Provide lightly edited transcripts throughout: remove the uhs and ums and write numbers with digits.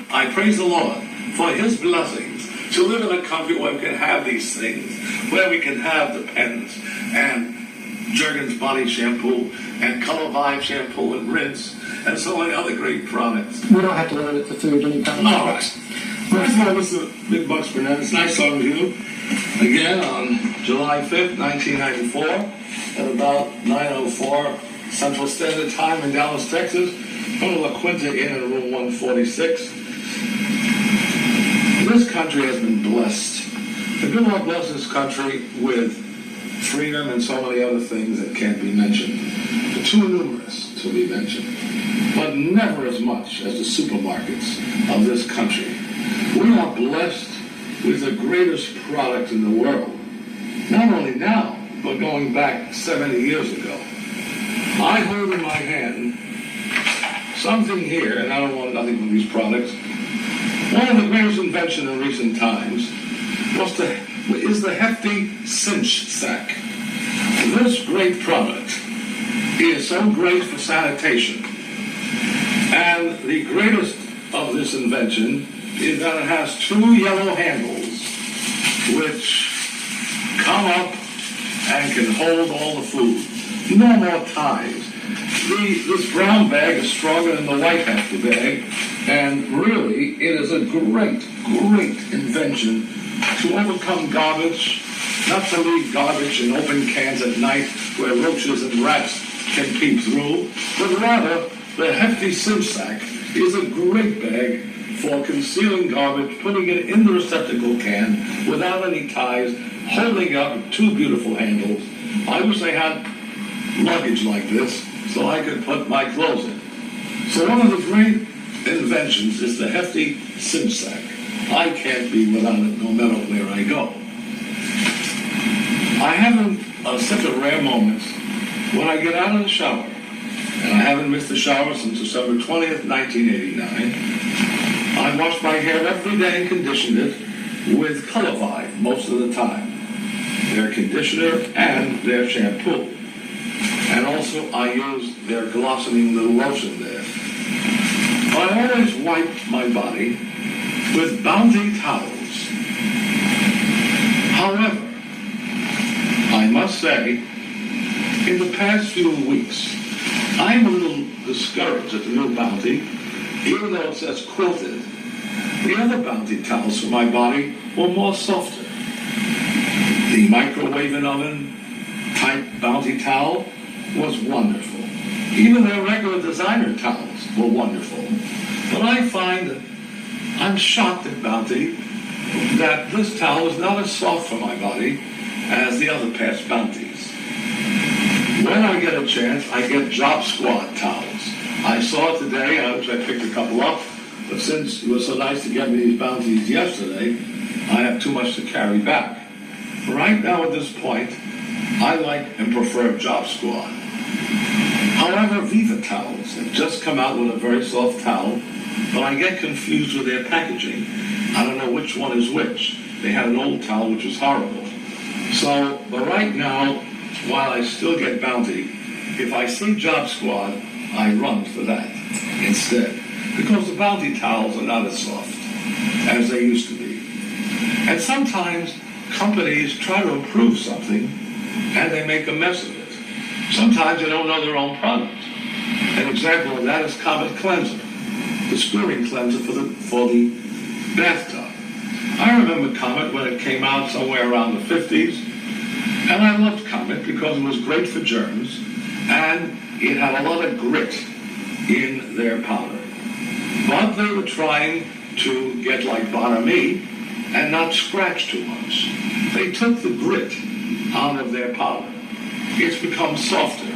I praise the Lord for His blessings to live in a country where we can have these things, where we can have the pens and Jergens body shampoo and Color Vibe shampoo and rinse and so many other great products. We don't have to limit it to food any kind of All right. Well, I just want to listen to Big Bucks Burnett. It's nice talking to you again on July 5th, 1994 at about 9:04 Central Standard Time in Dallas, Texas, from the La Quinta Inn in room 146. This country has been blessed. The good Lord bless this country with freedom and so many other things that can't be mentioned. They're too numerous to be mentioned, but never as much as the supermarkets of this country. We are blessed with the greatest product in the world, not only now, but going back 70 years ago. I hold in my hand something here, and I don't want nothing from these products. One of the greatest inventions in recent times is the hefty cinch sack. This great product is so great for sanitation. And the greatest of this invention is that it has two yellow handles which come up and can hold all the food. No more ties. This brown bag is stronger than the white half the bag, and really it is a great, great invention to overcome garbage, not to leave garbage in open cans at night where roaches and rats can peep through, but rather the hefty cinch sack is a great bag for concealing garbage, putting it in the receptacle can without any ties, holding up two beautiful handles. I wish I had luggage like this so I could put my clothes in. So one of the great inventions is the hefty cinch sack. I can't be without it no matter where I go. I have such a rare moment when I get out of the shower, and I haven't missed a shower since December 20th, 1989. I wash my hair every day and condition it with Color Vibe most of the time. Their conditioner and their shampoo. And also I use their glycerine little lotion there. I always wipe my body with Bounty towels. However, I must say, in the past few weeks, I'm a little discouraged at the new Bounty, even though it says quilted. The other Bounty towels for my body were more softer. The microwave and oven type Bounty towel was wonderful. Even their regular designer towels were wonderful. But I find that I'm shocked at Bounty that this towel is not as soft for my body as the other past Bounties. When I get a chance, I get Job Squad towels. I saw it today, I picked a couple up, but since it was so nice to get me these Bounties yesterday, I have too much to carry back. Right now at this point, I like and prefer Job Squad. However, Viva towels have just come out with a very soft towel, but I get confused with their packaging. I don't know which one is which. They had an old towel which was horrible. So, but right now, while I still get Bounty, if I see Job Squad, I run for that instead. Because the Bounty towels are not as soft as they used to be. And sometimes companies try to improve something and they make a mess of it. Sometimes they don't know their own product. An example of that is Comet Cleanser, the screwing cleanser for the bathtub. I remember Comet when it came out somewhere around the 50s, and I loved Comet because it was great for germs, and it had a lot of grit in their powder. But they were trying to get like Bonami and not scratch too much. They took the grit out of their powder. It's become softer,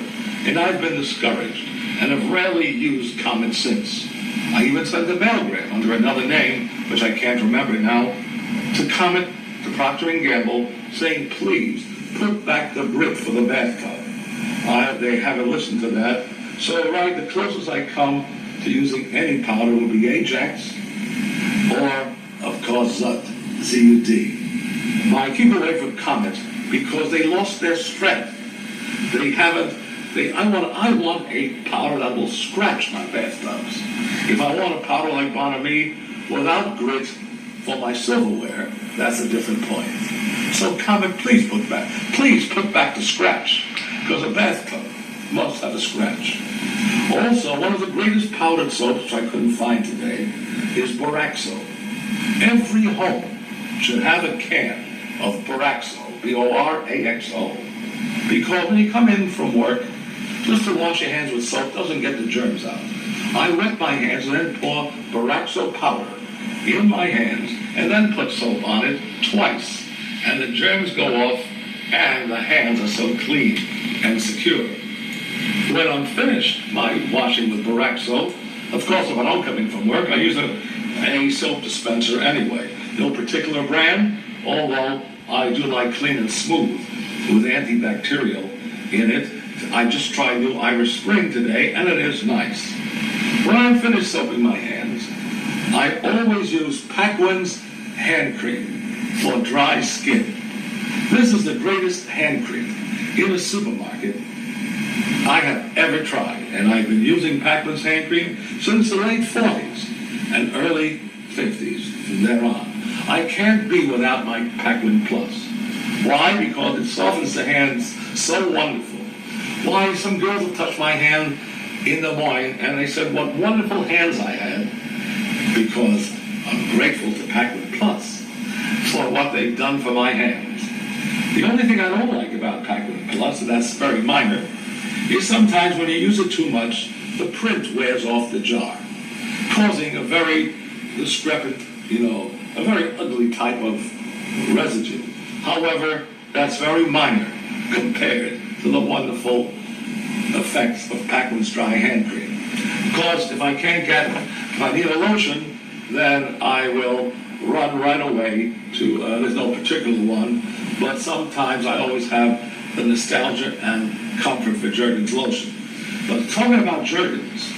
and I've been discouraged and have rarely used Comet since. I even sent a mailgram under another name, which I can't remember now, to Comet, to Procter & Gamble, saying, please, put back the grit for the bathtub. They haven't listened to that. So, right, the closest I come to using any powder would be Ajax, or, of course, Zud, Z-U-D. I keep away from Comet because they lost their strength. I want a powder that will scratch my bathtubs. If I want a powder like Bonami without grit for my silverware, that's a different point. So Comet, please put back the scratch, because a bathtub must have a scratch. Also, one of the greatest powdered soaps, which I couldn't find today, is Boraxo. Every home should have a can of Boraxo, B-O-R-A-X-O, because when you come in from work, just to wash your hands with soap doesn't get the germs out. I wet my hands and then pour Boraxo powder in my hands and then put soap on it twice. And the germs go off and the hands are so clean and secure. When I'm finished my washing with Boraxo, of course if I don't come in from work, I use a soap dispenser anyway. No particular brand, although I do like Clean and Smooth with antibacterial in it. I just tried new Irish Spring today, and it is nice. When I'm finished soaping my hands, I always use Paquin's hand cream for dry skin. This is the greatest hand cream in a supermarket I have ever tried, and I've been using Paquin's hand cream since the late 40s and early 50s from there on. I can't be without my Paquin Plus. Why? Because it softens the hands so wonderful. Why, some girls will touch my hand in the morning, and they said what wonderful hands I had, because I'm grateful to Paquin Plus for what they've done for my hands. The only thing I don't like about Paquin Plus, and that's very minor, is sometimes when you use it too much, the print wears off the jar, causing a very discrepant, a very ugly type of residue. However, that's very minor compared to the wonderful effects of Paquin's dry hand cream. Because if I need a lotion, then I will run right away to, there's no particular one, but sometimes I always have the nostalgia and comfort for Jergens lotion. But talking about Jergens,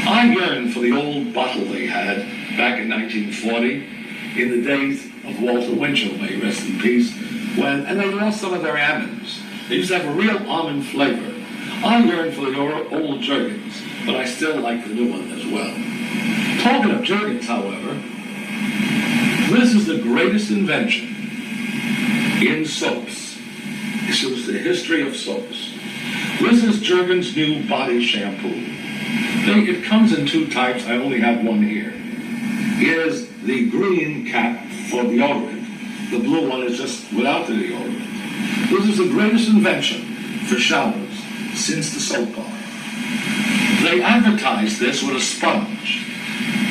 I yearn for the old bottle they had back in 1940, in the days of Walter Winchell, may he rest in peace, and they lost some of their almonds. They used to have a real almond flavor. I yearn for the old Jergens, but I still like the new one as well. Talking of Jergens, however, this is the greatest invention in soaps. This is the history of soaps. This is Jergens' new body shampoo. It comes in two types. I only have one here. Here's the green cap for deodorant. The blue one is just without the deodorant. This is the greatest invention for showers since the soap bar. They advertised this with a sponge.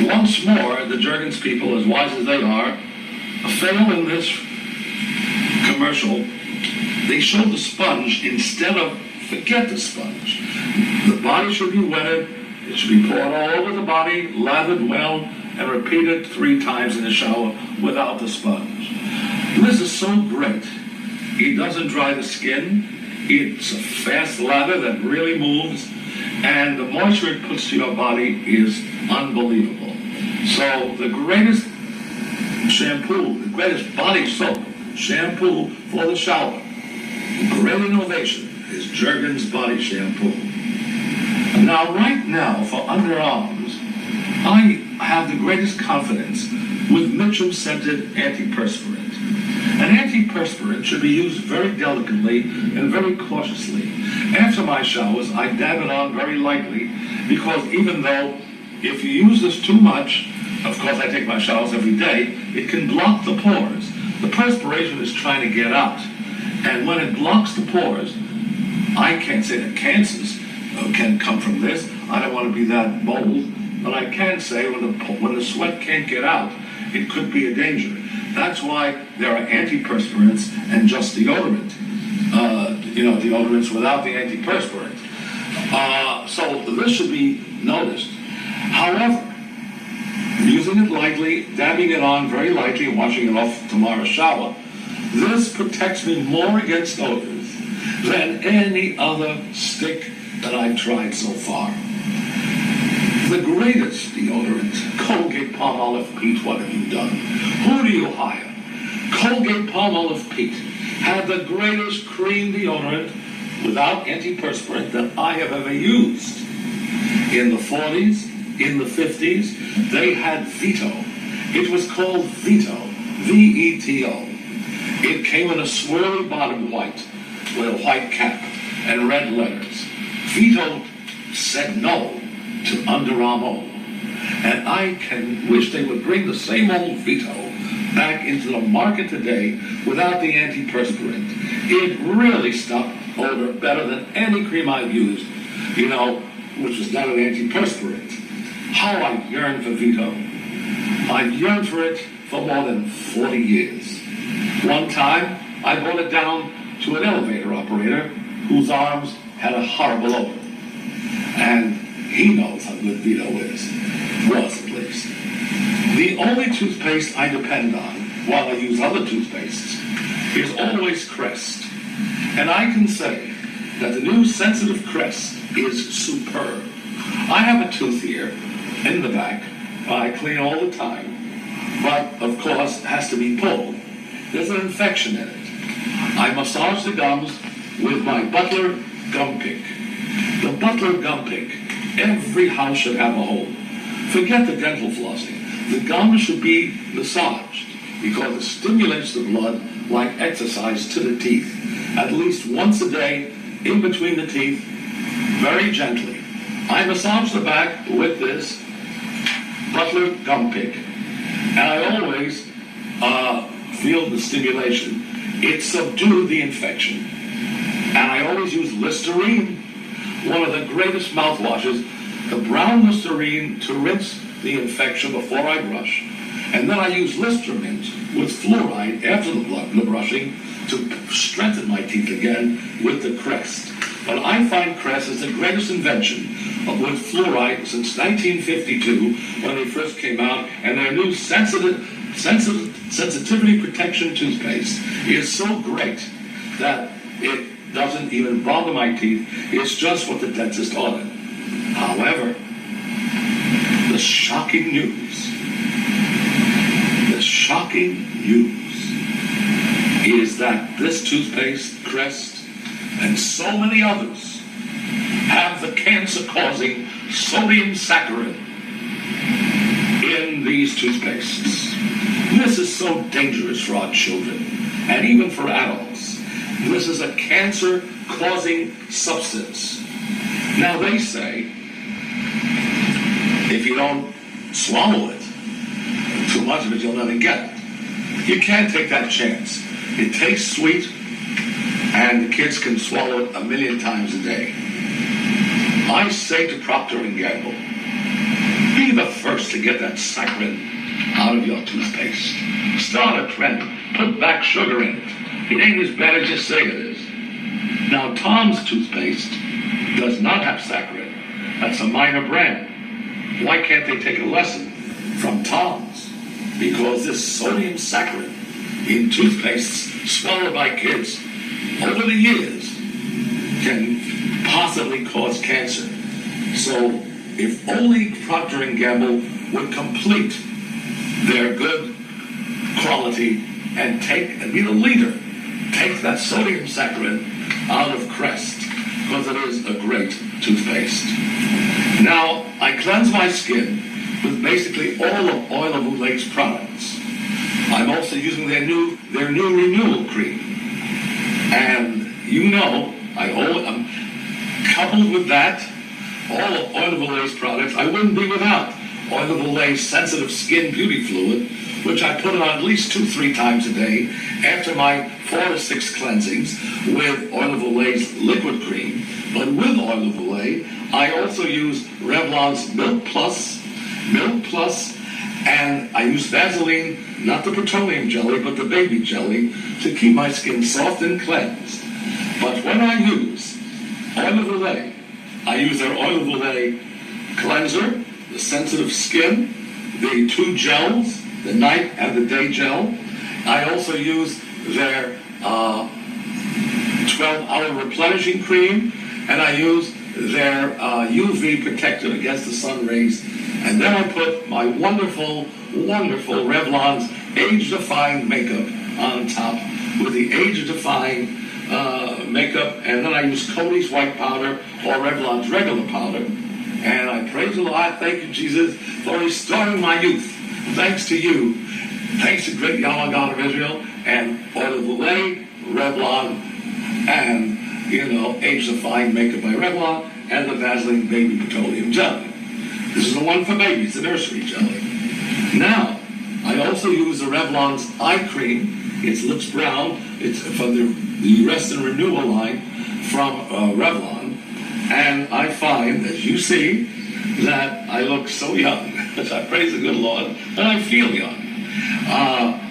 Once more, the Jergens people, as wise as they are, fail in this commercial. They showed the sponge instead of forget the sponge. The body should be wetted. It should be poured all over the body, lathered well, and repeated 3 times in the shower without the sponge. This is so great. It doesn't dry the skin. It's a fast lather that really moves, and the moisture it puts to your body is unbelievable. So the greatest shampoo, the greatest body soap, shampoo for the shower, great innovation is Jergens body shampoo. Now, right now, for underarms, I have the greatest confidence with Mitchum scented antiperspirant. An antiperspirant should be used very delicately and very cautiously. After my showers, I dab it on very lightly, because even though if you use this too much, of course I take my showers every day, it can block the pores. The perspiration is trying to get out. And when it blocks the pores, I can't say that cancers can come from this. I don't want to be that bold, but I can say when the sweat can't get out, it could be a danger. That's why there are antiperspirants and just deodorant. Deodorants without the antiperspirant. So this should be noticed. However, using it lightly, dabbing it on very lightly, and washing it off tomorrow's shower, this protects me more against odors than any other stick that I've tried so far. The greatest deodorant, Colgate Palmolive Pete, what have you done? Who do you hire? Colgate Palmolive Pete had the greatest cream deodorant without antiperspirant that I have ever used. In the 40s, in the 50s, they had Vito, It was called Veto, V-E-T-O. It came in a swirly bottom white with a white cap and red letters. Veto said no to Under Armour. And I can wish they would bring the same old Veto back into the market today without the antiperspirant. It really stopped odor better than any cream I've used, which was not an antiperspirant. How I yearn for Veto. I've yearned for it for more than 40 years. One time, I brought it down to an elevator operator whose arms had a horrible odor. And he knows how good Veto is. Was, at least. The only toothpaste I depend on while I use other toothpastes is always Crest. And I can say that the new Sensitive Crest is superb. I have a tooth here in the back I clean all the time, but of course it has to be pulled. There's an infection in it. I massage the gums with my Butler Gum Pick. The Butler Gum Pick, every house should have a hole. Forget the dental flossing. The gums should be massaged because it stimulates the blood like exercise to the teeth. At least once a day, in between the teeth, very gently. I massage the back with this Butler Gum Pick. And I always feel the stimulation. It subdued the infection. And I always use Listerine, one of the greatest mouthwashes, the brown Listerine to rinse the infection before I brush. And then I use Listerine with fluoride after the brushing to strengthen my teeth again with the Crest. But I find Crest is the greatest invention with fluoride since 1952 when they first came out, and their new sensitivity protection toothpaste is so great that it doesn't even bother my teeth. It's just what the dentist ordered. However, the shocking news is that this toothpaste, Crest, and so many others have the cancer-causing sodium saccharin in these toothpastes. This is so dangerous for our children and even for adults. This is a cancer-causing substance. Now they say, if you don't swallow it, too much of it, you'll never get it. You can't take that chance. It tastes sweet, and the kids can swallow it 1,000,000 times a day. I say to Procter & Gamble, be the first to get that saccharin out of your toothpaste. Start a trend. Put back sugar in it. It ain't as bad as you say it is. Now, Tom's toothpaste does not have saccharin. That's a minor brand. Why can't they take a lesson from Tom's? Because this sodium saccharin in toothpastes swallowed by kids over the years can possibly cause cancer. So if only Procter & Gamble would complete their good quality and be the leader, take that sodium saccharin out of Crest, because it is a great toothpaste. Now, I cleanse my skin with basically all of Oil of Olay's products. I'm also using their new renewal cream. And I'm coupled with that, all of Oil of Olay's products, I wouldn't be without Oil of Olay's Sensitive Skin Beauty Fluid, which I put on at least 2-3 times a day after my 4 to 6 cleansings with Oil of Olay's liquid cream. But with Oil of Olay, I also use Revlon's Milk Plus, and I use Vaseline, not the petroleum jelly, but the baby jelly, to keep my skin soft and cleansed. But when I use Oil of Olay, I use their Oil of Olay cleanser, the sensitive skin, the 2 gels, the night and the day gel. I also use their 12-hour replenishing cream, and I use their UV protector against the sun rays. And then I put my wonderful, wonderful Revlon's age-defying makeup on top with the age-defying makeup, and then I use Cody's white powder or Revlon's regular powder. And I praise the Lord, thank you, Jesus, for restoring my youth. thanks to you, thanks to great Yahweh God of Israel, and Eau de Lait, Revlon, and, Apes of Fine Makeup by Revlon, and the Vaseline Baby Petroleum Jelly. This is the one for babies, the nursery jelly. Now, I also use the Revlon's eye cream. It looks brown. It's from the Rest and Renewal line from Revlon. And I find, as you see, that I look so young. I praise the good Lord, and I feel young.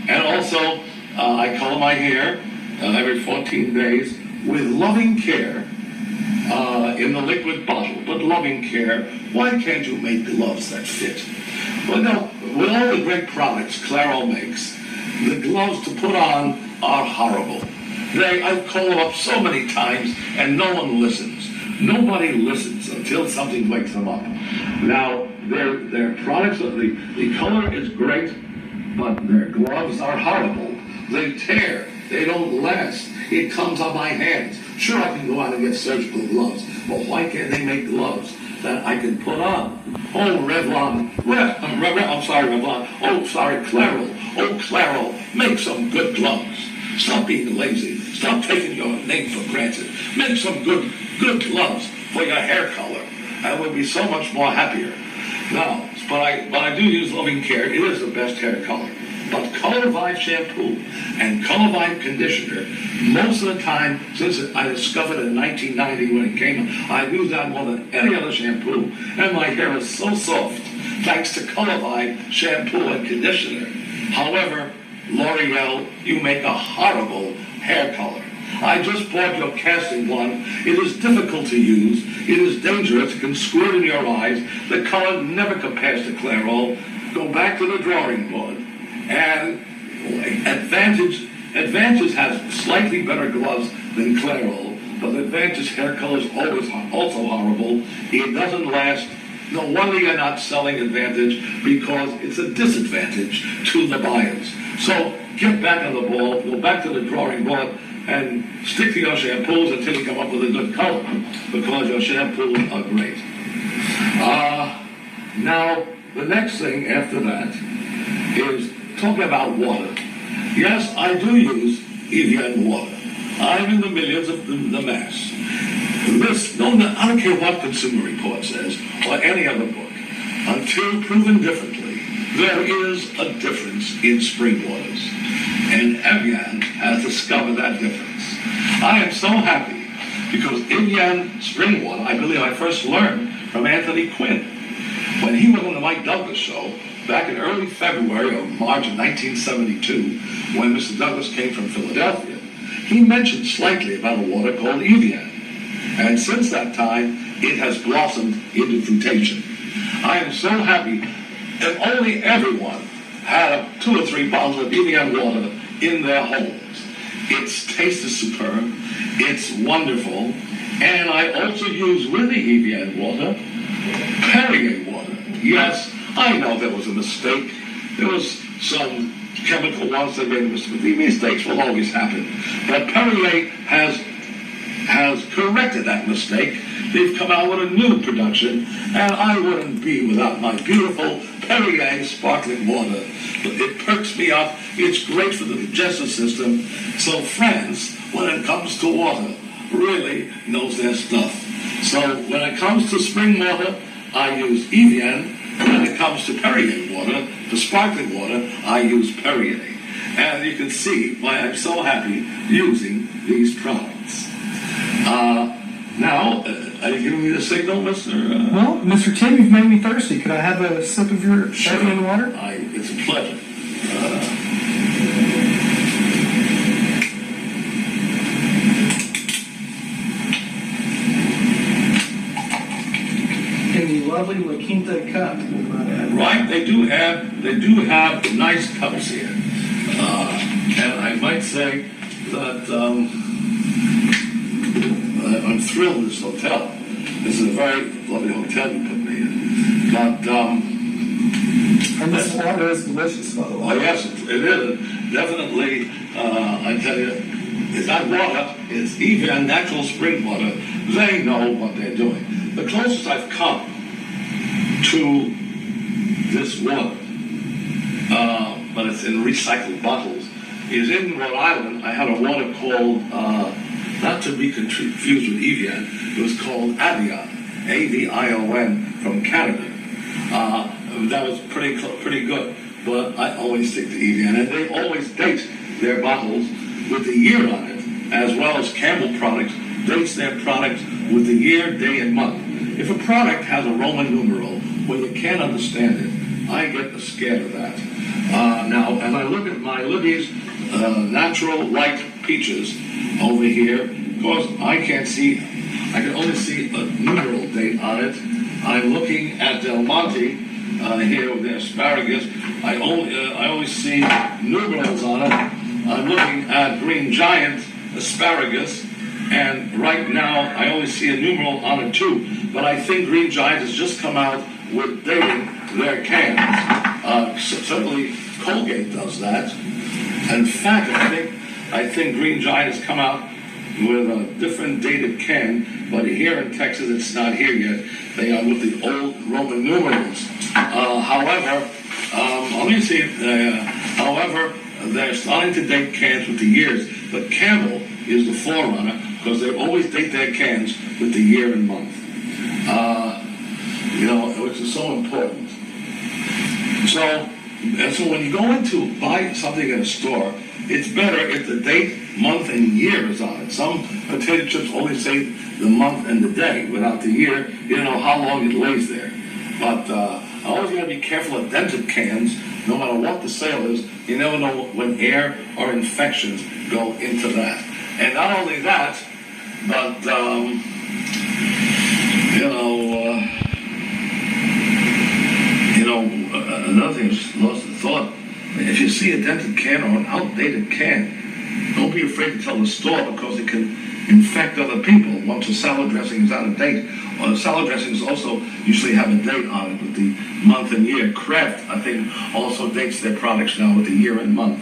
And also, I color my hair every 14 days with loving care in the liquid bottle. But loving care, why can't you make gloves that fit? Well, no, with all the great products Clairol makes, the gloves to put on are horrible. I've called them up so many times, and no one listens. Nobody listens until something wakes them up. Now, their products, the color is great, but their gloves are horrible. They tear. They don't last. It comes on my hands. Sure, I can go out and get surgical gloves, but why can't they make gloves that I can put on? Oh, Revlon. I'm sorry, Revlon. Oh, sorry, Clairol. Oh, Clairol. Make some good gloves. Stop being lazy. Stop taking your name for granted. Make some good gloves for your hair color. I would be so much more happier. Now, but I do use Loving Care. It is the best hair color. But Color Vibe shampoo and Color Vibe conditioner, most of the time, since I discovered it in 1990 when it came, I use that more than any other shampoo, and my hair is so soft, thanks to Color Vibe shampoo and conditioner. However, L'Oreal, you make a horrible hair color. I just bought your casting one. It is difficult to use. It is dangerous. It can squirt in your eyes. The color never compares to Clairol. Go back to the drawing board. And Advantage has slightly better gloves than Clairol, but Advantage hair color is always also horrible. It doesn't last. No wonder you're not selling Advantage, because it's a disadvantage to the buyers. So get back on the ball, go back to the drawing board, and stick to your shampoos until you come up with a good color, because your shampoos are great. Now, the next thing after that is talking about water. Yes, I do use Evian water. I'm in the millions of the mass. I don't care what Consumer Report says, or any other book. Until proven differently, there is a difference in spring waters. And Evian has discovered that difference. I am so happy, because Evian spring water, I believe I first learned from Anthony Quinn. When he was on the Mike Douglas show, back in early February or March of 1972, when Mr. Douglas came from Philadelphia, he mentioned slightly about a water called Evian. And since that time, it has blossomed into fruitation. I am so happy. If only everyone had 2 or 3 bottles of Evian water in their homes. Its taste is superb. It's wonderful. And I also use with the Evian water, Perrier water. Yes, I know there was a mistake. There was some chemical ones that made a mistake. The mistakes will always happen. But Perrier has corrected that mistake. They've come out with a new production, and I wouldn't be without my beautiful Perrier sparkling water. It perks me up. It's great for the digestive system. So France, when it comes to water, really knows their stuff. So when it comes to spring water, I use Evian. When it comes to Perrier water, for sparkling water, I use Perrier. And you can see why I'm so happy using these products. Now, are you giving me the signal, Mr.? Well, Mr. Tim, you've made me thirsty. Could I have a sip of your Evian water? It's a pleasure. In the lovely La Quinta cup. Right, they do have nice cups here. And I might say that I'm thrilled with this hotel. This is a very lovely hotel you put me in. But and this water is delicious, by the way. Oh yes, it is. Definitely, I tell you, it's not water, it's Evian natural spring water. They know what they're doing. The closest I've come to this water but it's in recycled bottles, is in Rhode Island. I had a water called, not to be confused with Evian, it was called Avion, Avion, from Canada. That was pretty good, but I always stick to Evian, and they always date their bottles with the year on it, as well as Campbell Products dates their products with the year, day, and month. If a product has a Roman numeral where you can't understand it, I get scared of that. Now, as I look at my Libby's natural white peaches over here, because I can't see, I can only see a numeral date on it. I'm looking at Del Monte here with the asparagus. I only see numerals on it. I'm looking at Green Giant asparagus, and right now I only see a numeral on it too. But I think Green Giant has just come out with dating their cans. Certainly Colgate does that. In fact, I think Green Giant has come out with a different dated can, but here in Texas it's not here yet. They are with the old Roman numerals. However, they're starting to date cans with the years, but Campbell is the forerunner because they always date their cans with the year and month. Which is so important. So when you go in to buy something in a store, it's better if the date, month, and year is on it. Some potato chips only say the month and the day without the year. You don't know how long it lays there. But I always got to be careful of dented cans. No matter what the sale is, you never know when air or infections go into that. And not only that, but another thing, I just lost the thought. If you see a dented can or an outdated can, don't be afraid to tell the store because it can infect other people once the salad dressing is out of date. Or salad dressings also usually have a date on it with the month and year. Kraft, I think, also dates their products now with the year and month.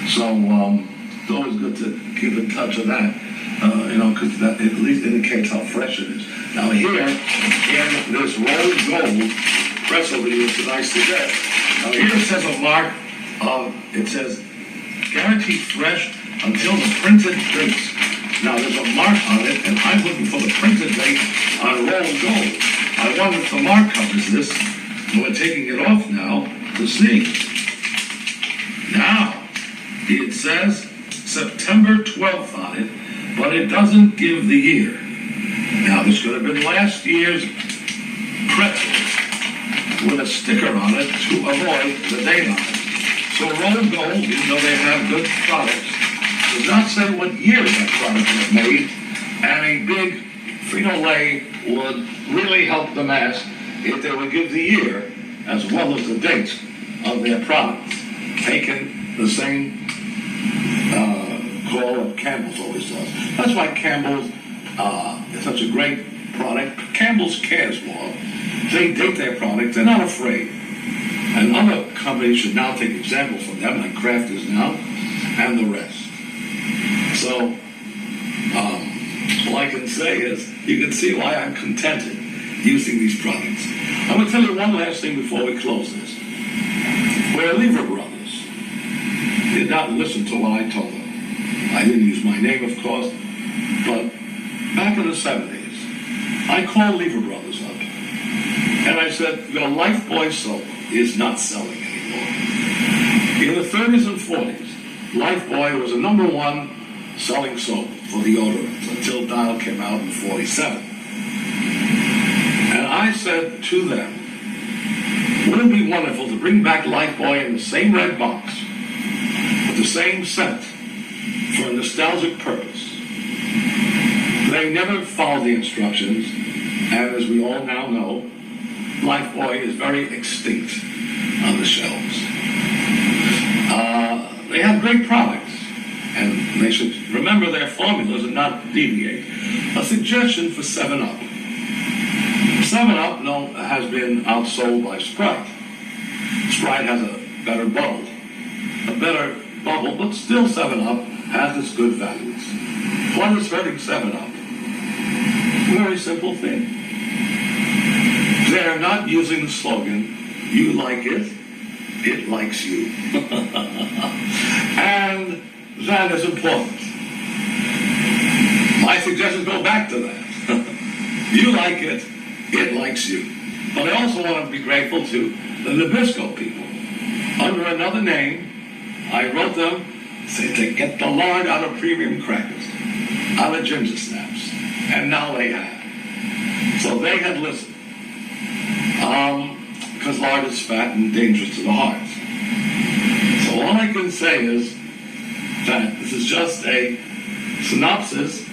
So it's always good to keep in touch with that, because that at least indicates how fresh it is. Now here, in this Rolled Gold press release, it's nice to get. Now here it says a mark. It says guaranteed fresh until the printed dates. Now there's a mark on it, and I'm looking for the printed date on Rolled Gold. I wonder if the mark covers this. And we're taking it off now to see. Now it says September 12th on it, but it doesn't give the year. Now this could have been last year's pretzels with a sticker on it to avoid the date on it. So Rolled Gold, even though they have good products, does not say what year that product was made, and a big Frito-Lay would really help the mass if they would give the year as well as the date of their products, taking the same call that Campbell's always does. That's why Campbell's is such a great product. Campbell's cares more. They date their products. They're not afraid. And other companies should now take examples from them, like Kraft is now, and the rest. So, all I can say is, you can see why I'm contented using these products. I'm going to tell you one last thing before we close this. Where Lever Brothers did not listen to what I told them. I didn't use my name, of course, but back in the 70s, I called Lever Brothers up, and I said, your Lifebuoy soap is not selling anymore. In the 30s and 40s, Lifebuoy was the #1 selling soap for deodorants until Dial came out in 47. And I said to them, wouldn't it be wonderful to bring back Lifebuoy in the same red box with the same scent for a nostalgic purpose? They never followed the instructions, and as we all now know, Lifebuoy is very extinct on the shelves. They have great products, and they should remember their formulas and not deviate. A suggestion for 7-Up. 7-Up has been outsold by Sprite. Sprite has a better bubble, but still 7-Up has its good values. What is hurting 7-Up? Very simple thing. They're not using the slogan, you like it, it likes you. And that is important. My suggestions go back to that. You like it, it likes you. But I also want to be grateful to the Nabisco people. Under another name, I wrote them, said to get the lard out of premium crackers, out of ginger snaps. And now they have. So they had listened. Because lard is fat and dangerous to the heart. So all I can say is that this is just a synopsis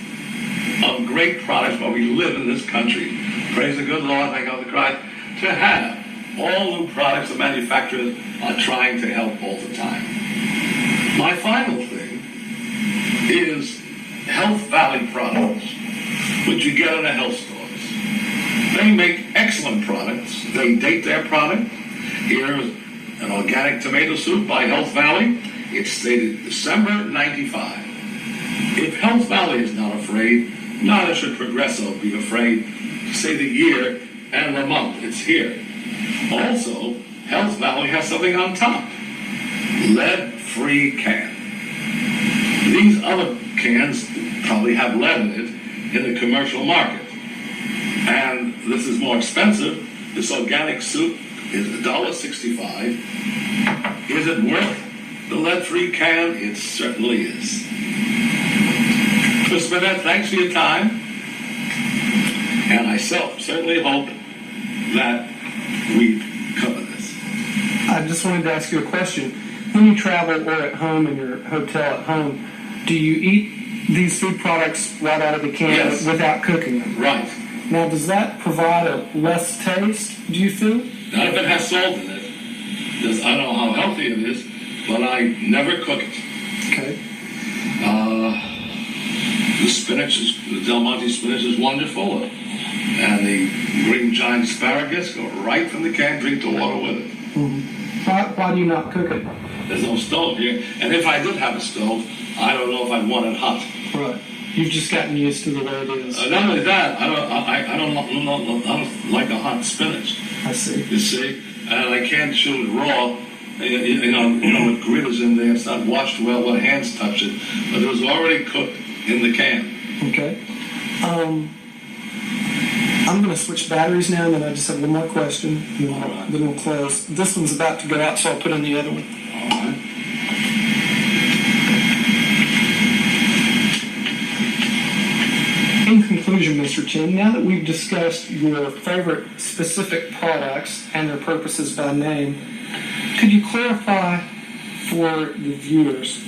of great products while we live in this country. Praise the good Lord, thank God the Christ, to have all new products the manufacturers are trying to help all the time. My final thing is Health Valley products, which you get in the health stores. They make excellent products. They date their product. Here's an organic tomato soup by Health Valley. It's dated December 95. If Health Valley is not afraid, neither should Progresso be afraid to say the year and the month it's here. Also, Health Valley has something on top. Lead-free can. These other cans probably have lead in it in the commercial market. And this is more expensive. This organic soup is $1.65. Is it worth the lead-free can? It certainly is. Chris Burnett, thanks for your time. And I certainly hope that we've covered this. I just wanted to ask you a question. When you travel or at home in your hotel at home, do you eat these food products right out of the can Yes. without cooking them? Right. Now, does that provide a less taste, do you feel? Not if it has salt in it. Because I don't know how healthy it is, but I never cook it. Okay. The spinach, the Del Monte spinach is wonderful. And the green giant asparagus go right from the can, drink the water with it. Mm-hmm. Why do you not cook it? There's no stove here. And if I did have a stove, I don't know if I'd want it hot. Right. You've just gotten used to the way it is. Not only that, I don't like a hot spinach. I see. You see, and I can't chew it raw. You know, with gritters in there, it's not washed well, when hands touch it. But it was already cooked in the can. Okay. I'm going to switch batteries now, and then I just have one more question, and then we'll close. This one's about to go out, so I'll put in the other one. All right. In conclusion, Mr. Chen, now that we've discussed your favorite specific products and their purposes by name, could you clarify for the viewers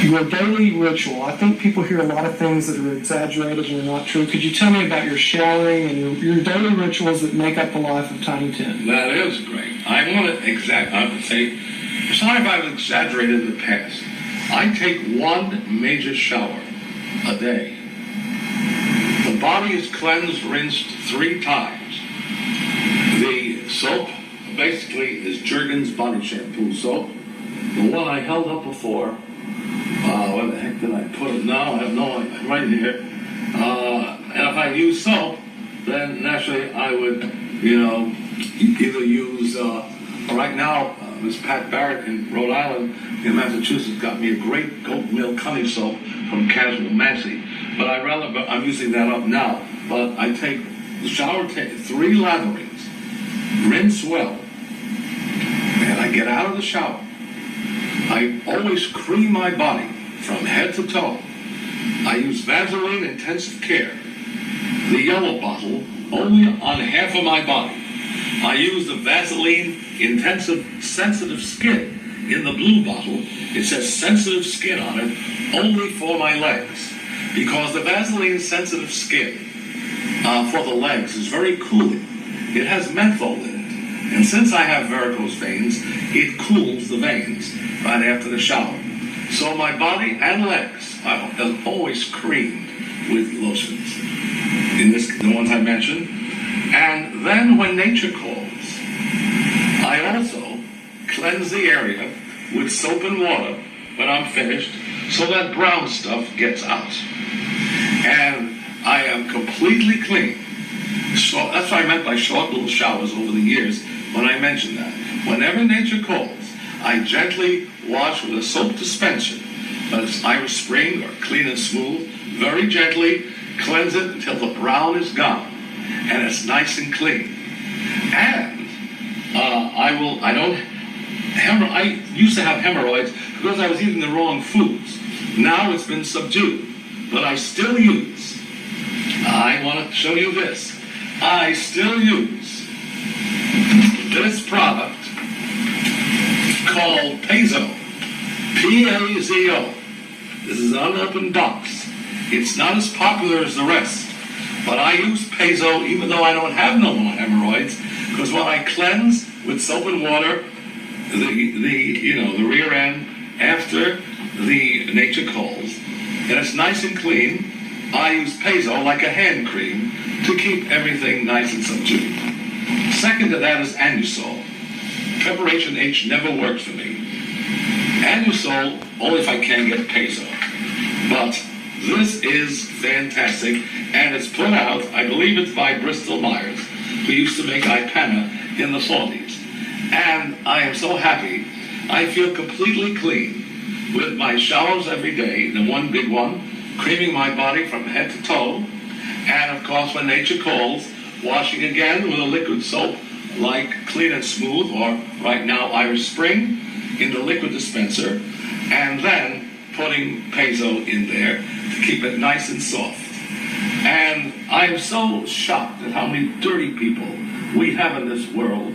your daily ritual? I think people hear a lot of things that are exaggerated and are not true. Could you tell me about your showering and your daily rituals that make up the life of Tiny Tim? That is great. I would say, sorry if I've exaggerated in the past. I take one major shower a day. The body is cleansed, rinsed 3 times. The soap basically is Jergens body shampoo soap. The one I held up before, where the heck did I put it? No, I have no idea. Right here. And if I use soap, then naturally I would, either use, right now, Miss Pat Barrett in Rhode Island, in Massachusetts, got me a great goat milk honey soap from Casual Massey. But I'm using that up now. But I take the shower, 3 latherings, rinse well, and I get out of the shower. I always cream my body from head to toe. I use Vaseline Intensive Care, the yellow bottle, only on half of my body. I use the Vaseline Intensive Sensitive Skin in the blue bottle. It says sensitive skin on it, only for my legs. Because the Vaseline Sensitive Skin for the legs is very cooling. It has menthol in it. And since I have varicose veins, it cools the veins right after the shower. So my body and legs are always creamed with lotions. The ones I mentioned. And then when nature calls, I also cleanse the area with soap and water when I'm finished so that brown stuff gets out. And I am completely clean. So that's what I meant by short little showers over the years when I mentioned that. Whenever nature calls, I gently wash with a soap dispenser, whether it's Irish Spring or Clean and Smooth, very gently cleanse it until the brown is gone and it's nice and clean. And I used to have hemorrhoids because I was eating the wrong foods. Now it's been subdued, but I still use. I want to show you this. I still use this product called Paizo. P-A-Z-O. This is an unopened box. It's not as popular as the rest, but I use Paizo even though I don't have no more hemorrhoids, because when I cleanse with soap and water, the rear end after the nature calls, and it's nice and clean, I use Paizo like a hand cream to keep everything nice and subdued. Second to that is Anusol. Preparation H never works for me. Anusol, only if I can get Paizo. But this is fantastic, and it's put out, I believe it's by Bristol Myers, who used to make Ipana in the 40s. And I am so happy. I feel completely clean with my showers every day, the one big one, creaming my body from head to toe. And of course, when nature calls, washing again with a liquid soap like Clean and Smooth, or right now Irish Spring, in the liquid dispenser, and then putting Paizo in there to keep it nice and soft. And I am so shocked at how many dirty people we have in this world.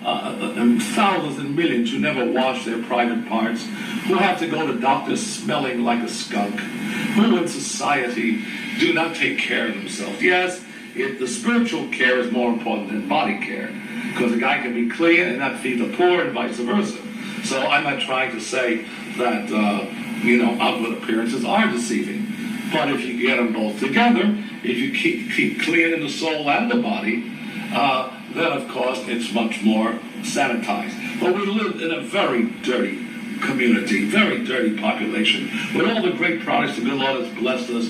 And thousands and millions who never wash their private parts, who have to go to doctors smelling like a skunk, who in society do not take care of themselves. Yes, the spiritual care is more important than body care, because a guy can be clean and not feed the poor and vice versa. So I'm not trying to say that, outward appearances are deceiving. But if you get them both together, if you keep clean in the soul and the body, then of course it's much more sanitized. But we live in a very dirty community, very dirty population. With all the great products the good Lord has blessed us,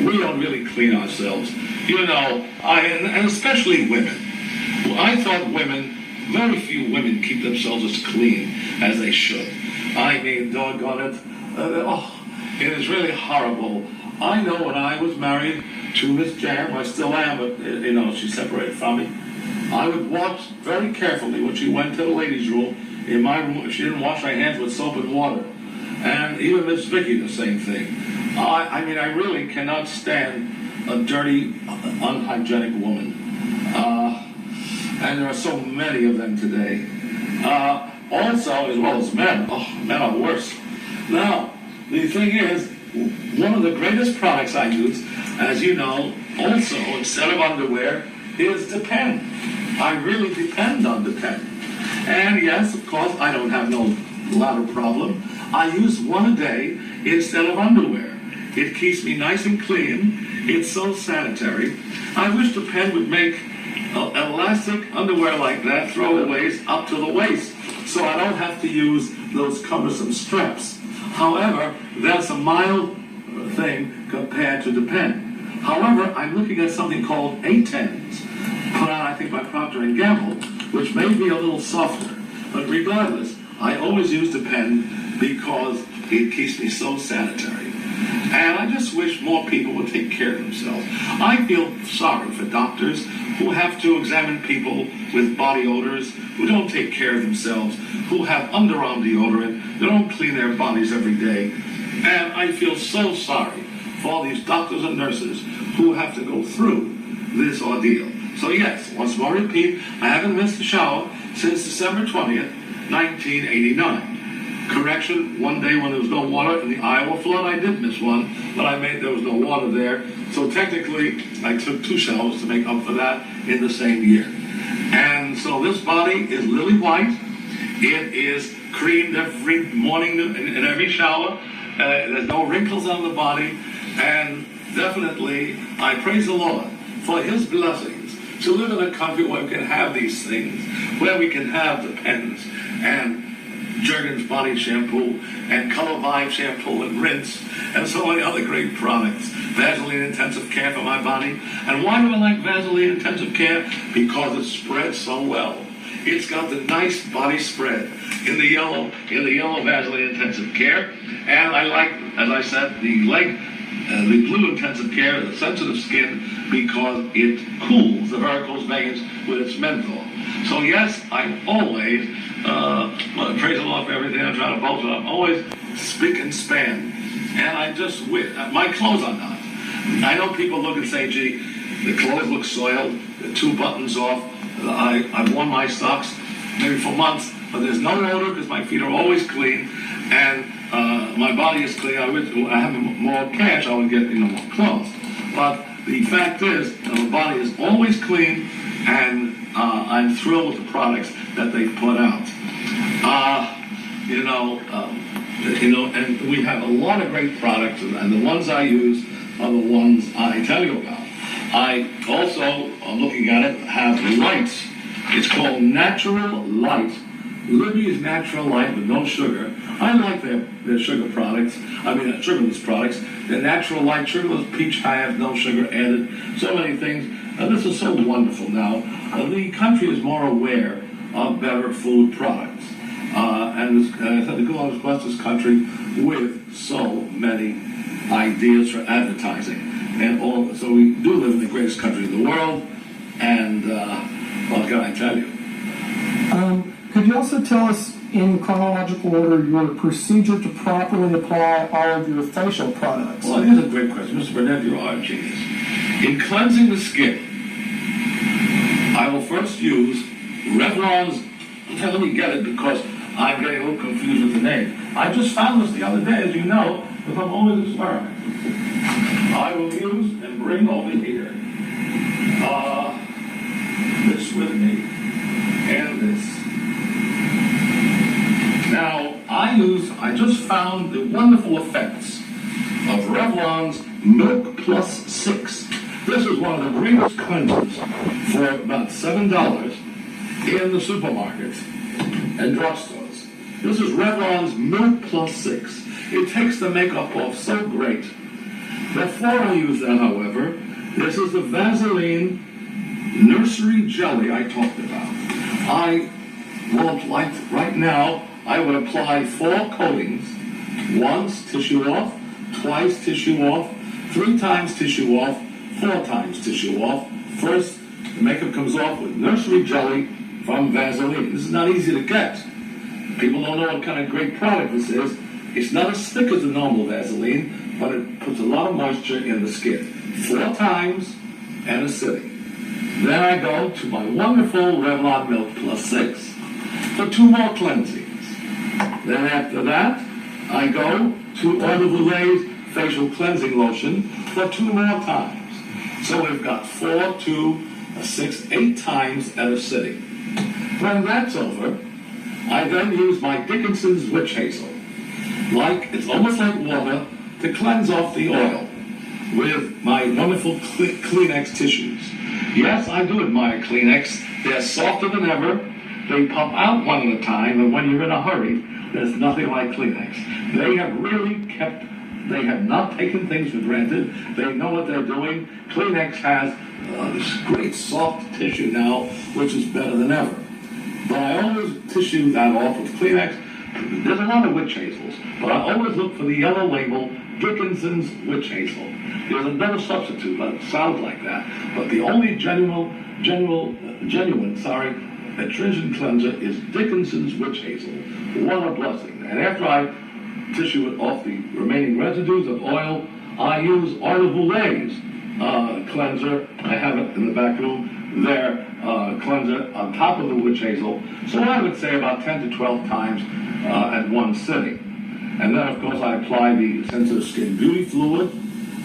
we don't really clean ourselves. And especially women. I thought very few women keep themselves as clean as they should. I mean, doggone it. It is really horrible. I know when I was married to Miss Jam, I still am, but, she separated from me. I would watch very carefully when she went to the ladies' room. In my room, she didn't wash her hands with soap and water. And even Miss Vicky, the same thing. I really cannot stand a dirty, unhygienic woman. And there are so many of them today. Also, as well as men. Men are worse. Now, the thing is, one of the greatest products I use, as you know, also, instead of underwear, is Depend. I really depend on Depend. And yes, of course, I don't have no bladder problem. I use one a day instead of underwear. It keeps me nice and clean. It's so sanitary. I wish Depend would make elastic underwear like that, throwaways up to the waist, so I don't have to use those cumbersome straps. However, that's a mild thing compared to Depend. However, I'm looking at something called A-Tens, put out, I think, by Procter & Gamble, which may be a little softer. But regardless, I always use Depend because it keeps me so sanitary. And I just wish more people would take care of themselves. I feel sorry for doctors who have to examine people with body odors, who don't take care of themselves, who have underarm deodorant, they don't clean their bodies every day. And I feel so sorry for all these doctors and nurses who have to go through this ordeal. So yes, once more repeat, I haven't missed a shower since December 20th, 1989. Correction, one day when there was no water in the Iowa flood, I did miss one, but there was no water there. So technically, I took 2 showers to make up for that in the same year. And so this body is lily white. It is creamed every morning in every shower. There's no wrinkles on the body. And definitely, I praise the Lord for His blessings to live in a country where we can have these things, where we can have Depends and Jergens body shampoo and Color Vibe shampoo and rinse and so many other great products. Vaseline Intensive Care for my body. And why do I like Vaseline Intensive Care? Because it spreads so well. It's got the nice body spread in the yellow Vaseline Intensive Care, and I like, as I said, the blue Intensive Care, the sensitive skin, because it cools the varicose veins with its menthol. So yes, I'm always praise the Lord for everything. I'm trying to boast it. I'm always spick and span, and I just my clothes are not. I know people look and say, "Gee, the clothes look soiled. The 2 buttons off." I've worn my socks maybe for months, but there's no odor because my feet are always clean, and my body is clean. I have more cash, I would get more clothes. But the fact is, the body is always clean, and I'm thrilled with the products that they put out. And we have a lot of great products, and the ones I use are the ones I tell you about. I also, looking at it, have lights. It's called Natural Light. Libby's Natural Light with no sugar. I like their sugar products. Sugarless products. Their Natural Light, sugarless peach hive, no sugar added. So many things. This is so wonderful now. The country is more aware of better food products. And the God has blessed this country with so many ideas for advertising. So we do live in the greatest country in the world, and what can I tell you? Could you also tell us, in chronological order, your procedure to properly apply all of your facial products? Well, here's a great question. Mr. Burnett, you are a genius. In cleansing the skin, I will first use Revlon's, let me get it because I'm getting a little confused with the name. I just found this the other day, as you know, because I'm always experimenting. I will use and bring over here this with me and this. Now, I just found the wonderful effects of Revlon's Milk Plus 6. This is one of the greatest cleansers for about $7 in the supermarkets and drugstores. This is Revlon's Milk Plus 6. It takes the makeup off so great. Before I use that, however, this is the Vaseline Nursery Jelly I talked about. I will apply, right now, I would apply 4 coatings. Once, tissue off. Twice, tissue off. 3 times, tissue off. 4 times, tissue off. First, the makeup comes off with Nursery Jelly from Vaseline. This is not easy to get. People don't know what kind of great product this is. It's not as thick as the normal Vaseline, but it puts a lot of moisture in the skin. 4 times and a sitting. Then I go to my wonderful Revlon Milk Plus 6 for 2 more cleansings. Then after that, I go to Eau de Voulay's Facial Cleansing Lotion for 2 more times. So we've got 4, 2, 6, 8 times at a sitting. When that's over, I then use my Dickinson's Witch Hazel. It's almost like water to cleanse off the oil with my wonderful Kleenex tissues. Yes, I do admire Kleenex. They're softer than ever. They pump out one at a time, and when you're in a hurry, there's nothing like Kleenex. They have not taken things for granted. They know what they're doing. Kleenex has this great soft tissue now, which is better than ever. But I always tissue that off with Kleenex. There's a lot of witch hazels, but I always look for the yellow label, Dickinson's Witch Hazel. There's another substitute that sounds like that, but the only genuine astringent cleanser is Dickinson's Witch Hazel. What a blessing. And after I tissue it off the remaining residues of oil, I use Eau de Voulay's cleanser. I have it in the back room. Their cleanser on top of the witch hazel. So I would say about 10 to 12 times at one sitting. And then, of course, I apply the Sensitive Skin Beauty Fluid.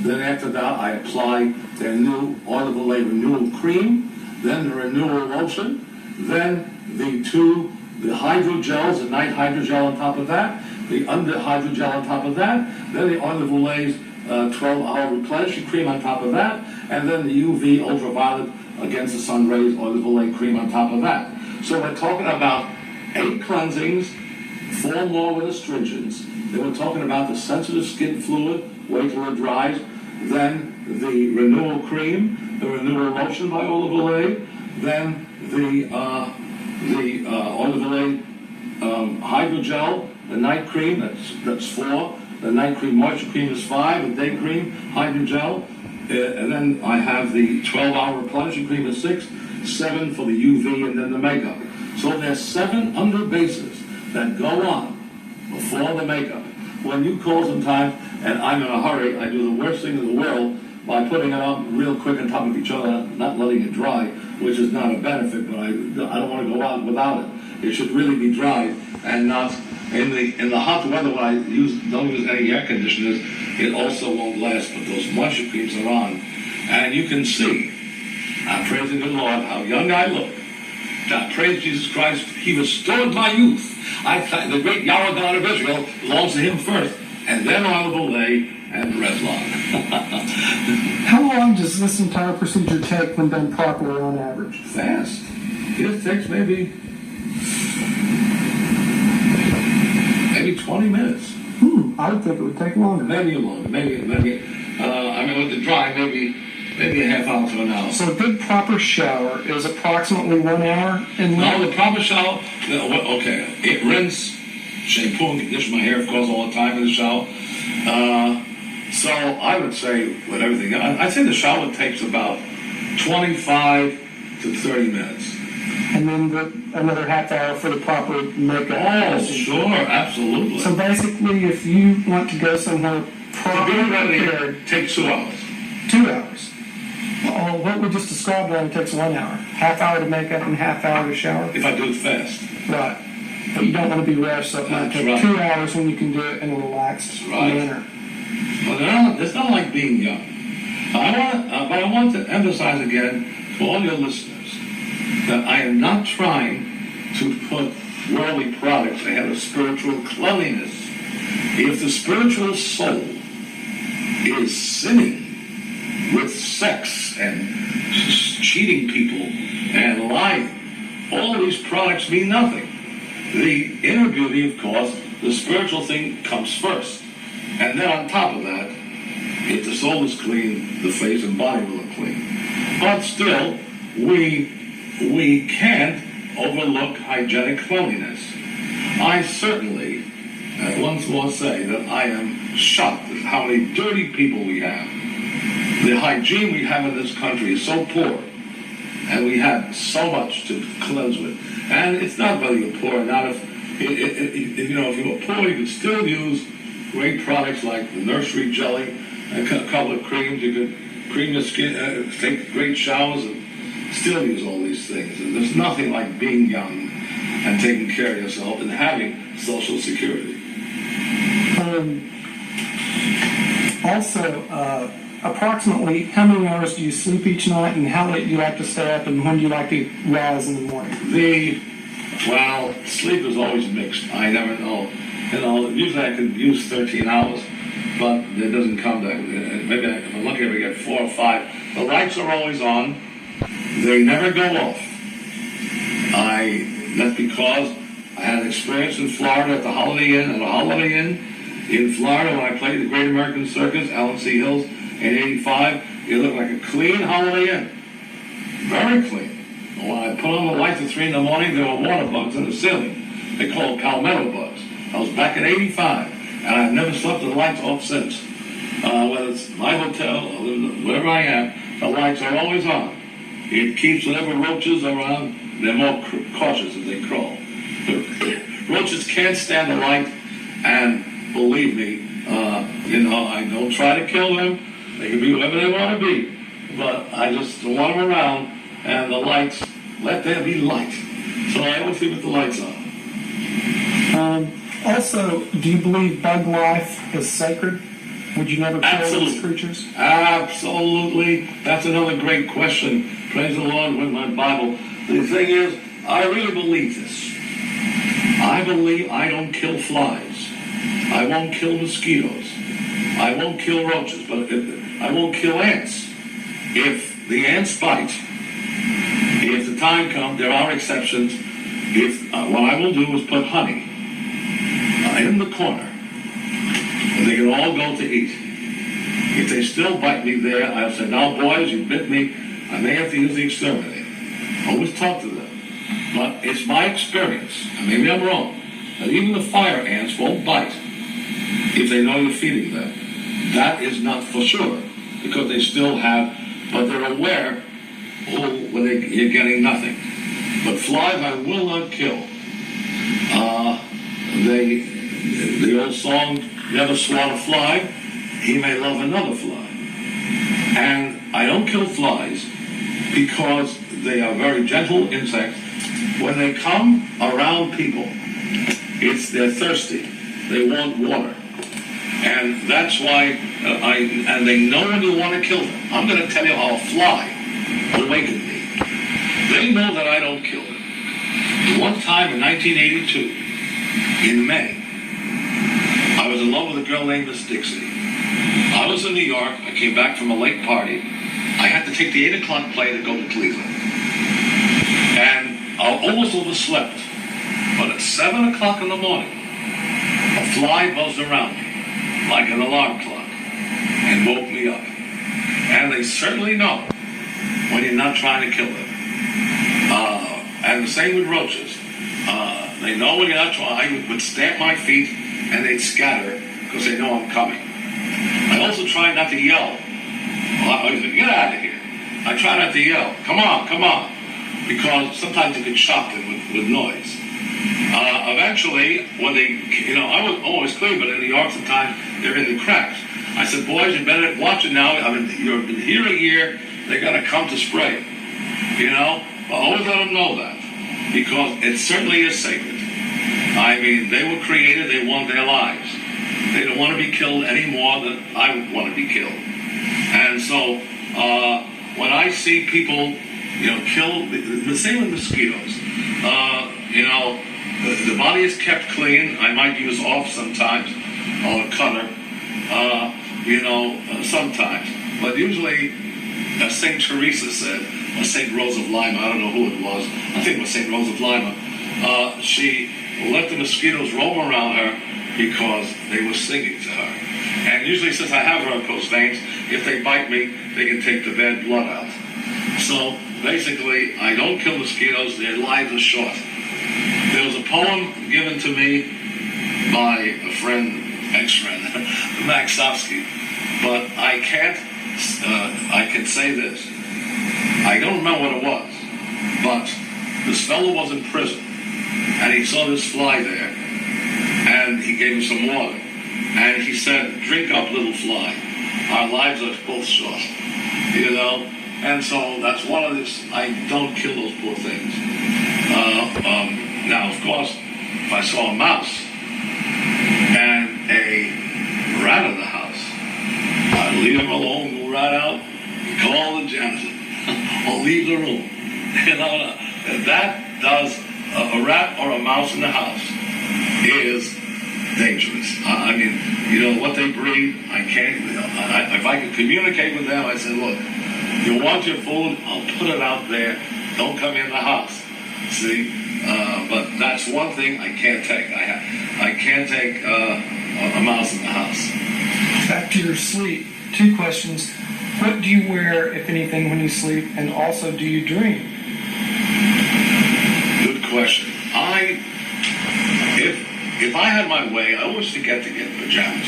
Then after that, I apply their new Eau de Voulay Renewal Cream. Then the Renewal Lotion. Then the hydrogels, the night hydrogel on top of that. The under hydrogel on top of that. Then the Eau de Voulay's 12-hour replenishing cream on top of that. And then the UV ultraviolet against the sun rays Eau de Voulay cream on top of that. So we're talking about 8 cleansings, 4 more with astringents. Then we're talking about the sensitive skin fluid, wait till it dries. Then the renewal cream, the renewal lotion by Eau de Voulay. Then the the Eau de Velay hydrogel, the night cream, that's 4. The night cream moisture cream is 5. The day cream, hydrogel. And then I have the 12-hour replenishing cream is 6. 7 for the UV, and then the makeup. So there's 7 under bases that go on before the makeup. When you call sometime and I'm in a hurry, I do the worst thing in the world by putting it on real quick on top of each other, not letting it dry, which is not a benefit, but I don't want to go out without it. It should really be dry and not in the hot weather when I don't use any air conditioners, it also won't last, but those moisture creams are on. And you can see, I'm praising the Lord, how young I look. I praise Jesus Christ. He restored my youth. The great Yahweh God of Israel belongs to him first, and then Eau de Velay and Revlon. How long does this entire procedure take when done properly on average? Fast. It takes maybe 20 minutes. I would think it would take longer. Maybe longer. Maybe. I mean, with the dry, maybe a half hour to an hour. So a good proper shower is approximately 1 hour in length? No, the proper shower, okay, rinse, shampoo, and condition my hair, of course, all the time in the shower. So I would say, with everything, I'd say the shower takes about 25 to 30 minutes. And then another half hour for the proper makeup. Oh, sure, absolutely. So basically, if you want to go somewhere properly prepared, takes 2 hours. 2 hours. Well, what we just described only takes 1 hour. Half hour to make up and half hour to shower. If I do it fast. Right. But you don't want to be rushed, so it might take right. 2 hours when you can do it in a relaxed manner. Well, it's not like being young. But I want to emphasize again to all your listeners that I am not trying to put worldly products ahead of spiritual cleanliness. If the spiritual soul is sinning with sex and cheating people and lying, all these products mean nothing. The inner beauty, of course, the spiritual thing comes first. And then on top of that, if the soul is clean, the face and body will look clean. But still, we can't overlook hygienic cleanliness. I certainly, once more say that I am shocked at how many dirty people we have. The hygiene we have in this country is so poor, and we have so much to cleanse with. And it's not whether you're poor or not. If you were poor, you could still use great products like the nursery jelly, a couple of creams. You could cream your skin, take great showers, and still use all these things. And there's nothing like being young and taking care of yourself and having Social Security. Approximately how many hours do you sleep each night, and how late do you like to stay up, and when do you like to rise in the morning? Sleep is always mixed. I never know. Usually I could use 13 hours, but it doesn't come to maybe if I'm lucky, I get 4 or 5. The lights are always on. They never go off. That's because I had an experience in Florida at the Holiday Inn. In Florida, when I played the Great American Circus, Allen C. Hills, in 85, it looked like a clean Holiday Inn. Very clean. When I put on the lights at 3 in the morning, there were water bugs in the ceiling. They called palmetto bugs. I was back in 85, and I've never slept with the lights off since. Whether it's my hotel or wherever I am, the lights are always on. It keeps whatever roaches around, they're more cautious as they crawl. Roaches can't stand the light, and believe me, I don't try to kill them. They can be whatever they want to be, but I just don't want them around, and the lights, let there be light. So I always leave with the lights on. Also, do you believe bug life is sacred? Would you never kill these creatures? Absolutely. That's another great question. Praise the Lord with my Bible. The thing is, I really believe this. I believe I don't kill flies. I won't kill mosquitoes. I won't kill roaches, but I won't kill ants. If the ants bite, if the time comes, there are exceptions. What I will do is put honey in the corner, and they can all go to eat. If they still bite me there, I'll say, now boys, you bit me, I may have to use the exterminator. Always talk to them. But it's my experience, and maybe I'm wrong, that even the fire ants won't bite if they know you're feeding them. That is not for sure, because they still have, but they're aware when you're getting nothing. But flies I will not kill. The old song, never swat a fly, he may love another fly. And I don't kill flies because they are very gentle insects. When they come around people, they're thirsty. They want water. And that's why and they know when you want to kill them. I'm going to tell you how a fly awakened me. They know that I don't kill them. One time in 1982, in May, I was in love with a girl named Miss Dixie. I was in New York. I came back from a late party. I had to take the 8 o'clock plane to go to Cleveland. And I almost overslept. But at 7 o'clock in the morning, a fly buzzed around me like an alarm clock and woke me up. And they certainly know when you're not trying to kill them. And the same with roaches. They know when you're not trying. I would stamp my feet and they'd scatter because they know I'm coming. I also try not to yell. Get out of here. I try not to yell. Come on, come on. Because sometimes you can shock them with noise. Eventually, when they, I was always clean, but in New York sometimes they're in the cracks. I said, boys, you better watch it now. I mean, you've been here a year. They got to come to spray. But always let them know that. Because it certainly is sacred. I mean, they were created. They want their lives. They don't want to be killed any more than I would want to be killed. And so, when I see people, kill, the same with mosquitoes. The body is kept clean. I might use off sometimes, or a cutter, sometimes. But usually, as St. Teresa said, or St. Rose of Lima, I don't know who it was, I think it was St. Rose of Lima, she let the mosquitoes roam around her because they were singing to her. And usually, since I have varicose veins, if they bite me, they can take the bad blood out. So, basically, I don't kill mosquitoes. Their lives are short. There was a poem given to me by a friend, ex-friend, Max Sofsky, but I can say this. I don't remember what it was, but this fellow was in prison, and he saw this fly there, and he gave him some water, and he said, drink up, little fly. Our lives are both short, and so that's one of this. I don't kill those poor things. Now, of course, if I saw a mouse and a rat in the house, I'd leave him alone, go right out, call the janitor, or leave the room. That does, a rat or a mouse in the house is dangerous. I mean, what they breed, I can't, if I could communicate with them, I said, look, you want your food, I'll put it out there, don't come in the house. See? But that's one thing I can't take. I can't take a mouse in the house. Back to your sleep. 2 questions. What do you wear, if anything, when you sleep? And also, do you dream? Good question. If I had my way, I always forget to get pajamas.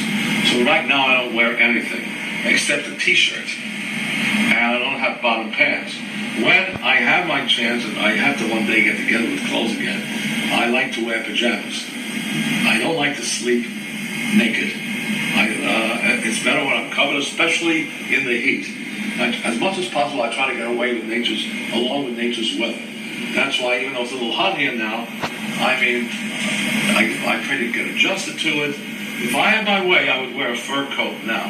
So right now I don't wear anything except a t-shirt. And I don't have bottom pants. When I have my chance and I have to one day get together with clothes again, I like to wear pajamas. I don't like to sleep naked. It's better when I'm covered, especially in the heat. As much as possible, I try to get away with along with nature's weather. That's why, even though it's a little hot here now, I try to get adjusted to it. If I had my way, I would wear a fur coat now.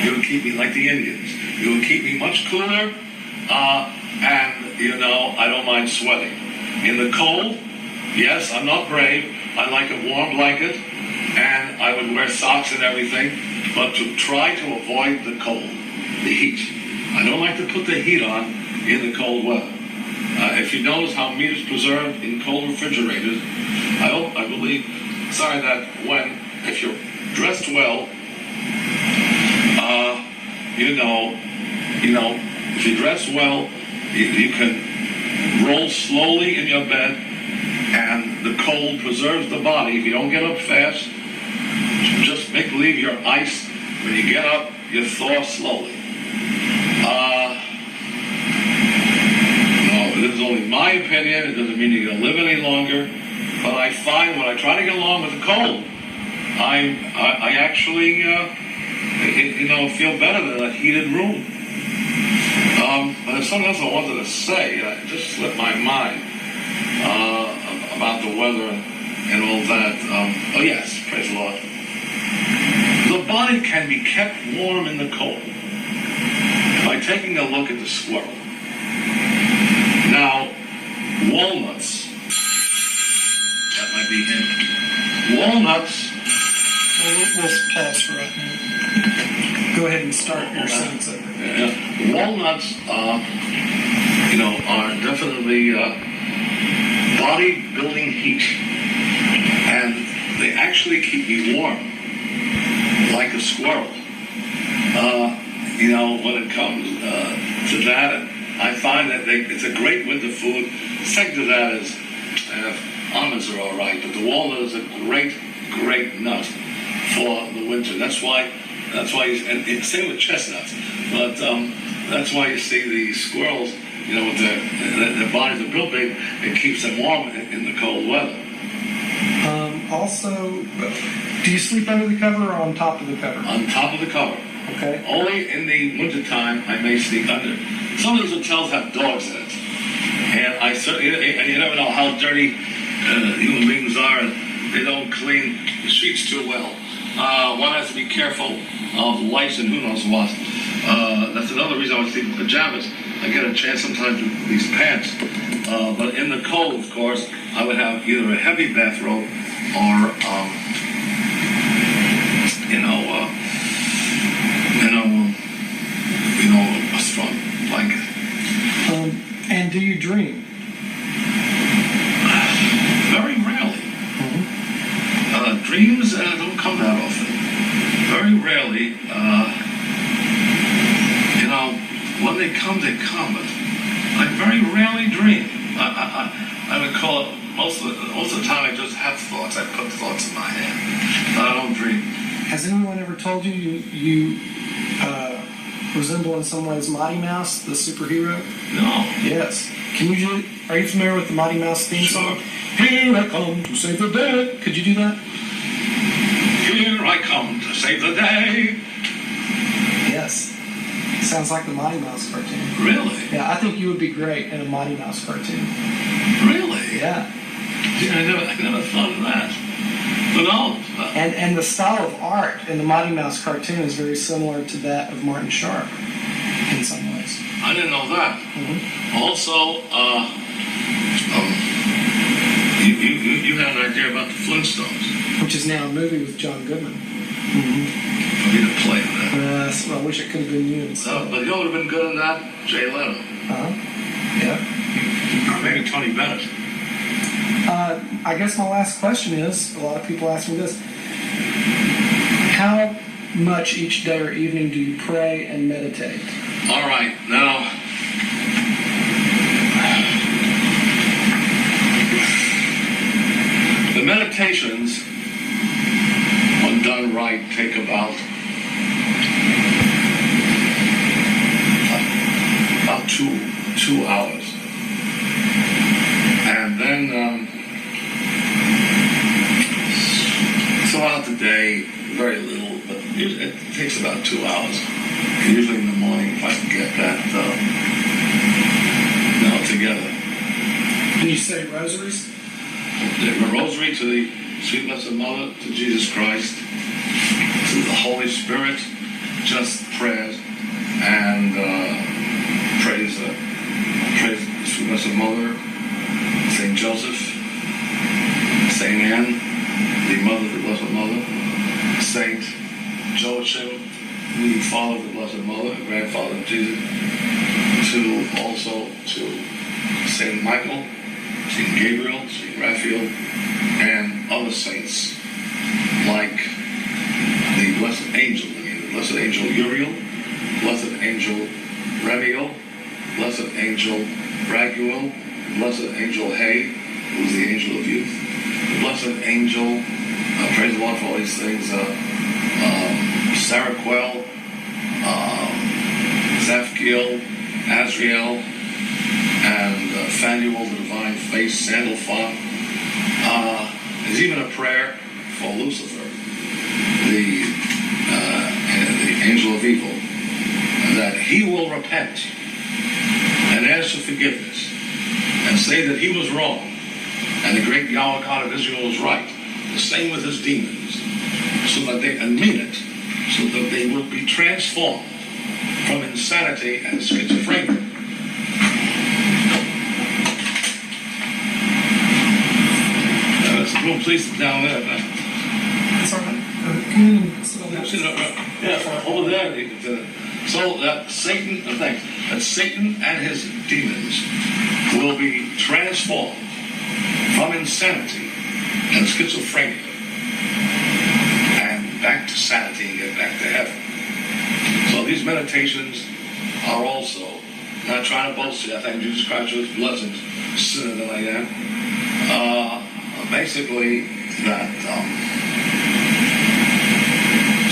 It would keep me like the Indians. It would keep me much cooler. I don't mind sweating. In the cold, yes, I'm not brave. I like a warm blanket, and I would wear socks and everything, but to try to avoid the cold, the heat. I don't like to put the heat on in the cold weather. If you notice how meat is preserved in cold refrigerators, I believe that if you're dressed well, if you dress well, you can roll slowly in your bed the cold preserves the body. If you don't get up fast, just make believe you're iced. When you get up, you thaw slowly. No, this is only my opinion. It doesn't mean you're going to live any longer. But I find when I try to get along with the cold, I actually, feel better than a heated room. But there's something else I wanted to say. It just slipped my mind about the weather and all that. Oh yes, praise the Lord. The body can be kept warm in the cold by taking a look at the squirrel. Now, walnuts. That might be him. Walnuts. We'll pause for right now. Go ahead and start your sentence over. Walnuts, are definitely body-building heat, and they actually keep me warm, like a squirrel. When it comes to that, I find that it's a great winter food. Second to that is almonds are all right, but the walnut is a great nut for the winter. That's why, and same with chestnuts. But that's why you see the squirrels, with their bodies are built big. It keeps them warm in the cold weather. Also, do you sleep under the cover or on top of the cover? On top of the cover. Okay. Only in the wintertime I may sneak under. Some of these hotels have dogs in it. And you never know how dirty human beings are, and they don't clean the streets too well. One has to be careful of lice and who knows what. That's another reason I would sleep in pajamas. I get a chance sometimes with these pants. But in the cold, of course, I would have either a heavy bathrobe or, a strong blanket. And do you dream? Very rarely. Dreams don't come that often. Very rarely. When they come, they come. But I very rarely dream. I would call it most of the time. I just have thoughts. I put thoughts in my head. But I don't dream. Has anyone ever told you resemble in some ways Mighty Mouse, the superhero? No. Yes. Are you familiar with the Mighty Mouse theme song? Sure. Here I come to save the day. Could you do that? Here I come to save the day. Yes. Sounds like the Mighty Mouse cartoon. Really? Yeah, I think you would be great in a Mighty Mouse cartoon. Really? Yeah. I never thought of that. But no. And the style of art in the Mighty Mouse cartoon is very similar to that of Martin Sharp in some ways. I didn't know that. Mm-hmm. Also, you had an idea about the Flintstones. Which is now a movie with John Goodman. Mm-hmm. For me to play in that. I wish it could have been you instead. But you know what would have been good in that? Jay Leno. Yeah. Or maybe Tony Bennett. I guess my last question is, a lot of people ask me this, how much each day or evening do you pray and meditate? All right, now, the meditations, when done right, take about 2 hours. And then throughout the day, very little, but it takes about 2 hours. Usually in the morning, if I can get that together. And you say rosaries? The rosary to the Sweet Blessed Mother, to Jesus Christ, to the Holy Spirit, just prayers, and praise the Sweet Blessed Mother, St. Joseph, St. Anne, the Mother of the Blessed Mother, St. Joachim, the Father of the Blessed Mother, and Grandfather of Jesus, to St. Michael, St. Gabriel, St. Raphael, and other saints like the Blessed Angel, the Blessed Angel Uriel, Blessed Angel Remiel, Blessed Angel Raguel, Blessed Angel Hay, who's the angel of youth. The blessed angel, praise the Lord for all these things. Saraquel, Zaphkiel, Azrael, and Phanuel, the divine face, Sandalphon. There's even a prayer for Lucifer, the angel of evil, that he will repent and ask for forgiveness and say that he was wrong and the great Yahweh God of Israel was right. The same with his demons, so that they mean it, so that they will be transformed from insanity and schizophrenia. Please down there. It's all right. Can you sit on that? Yeah, over there. So that Satan and his demons will be transformed from insanity and schizophrenia and back to sanity and get back to heaven. So these meditations are also, not trying to boast here, I thank Jesus Christ for his blessings, sinner that I am. Basically, that,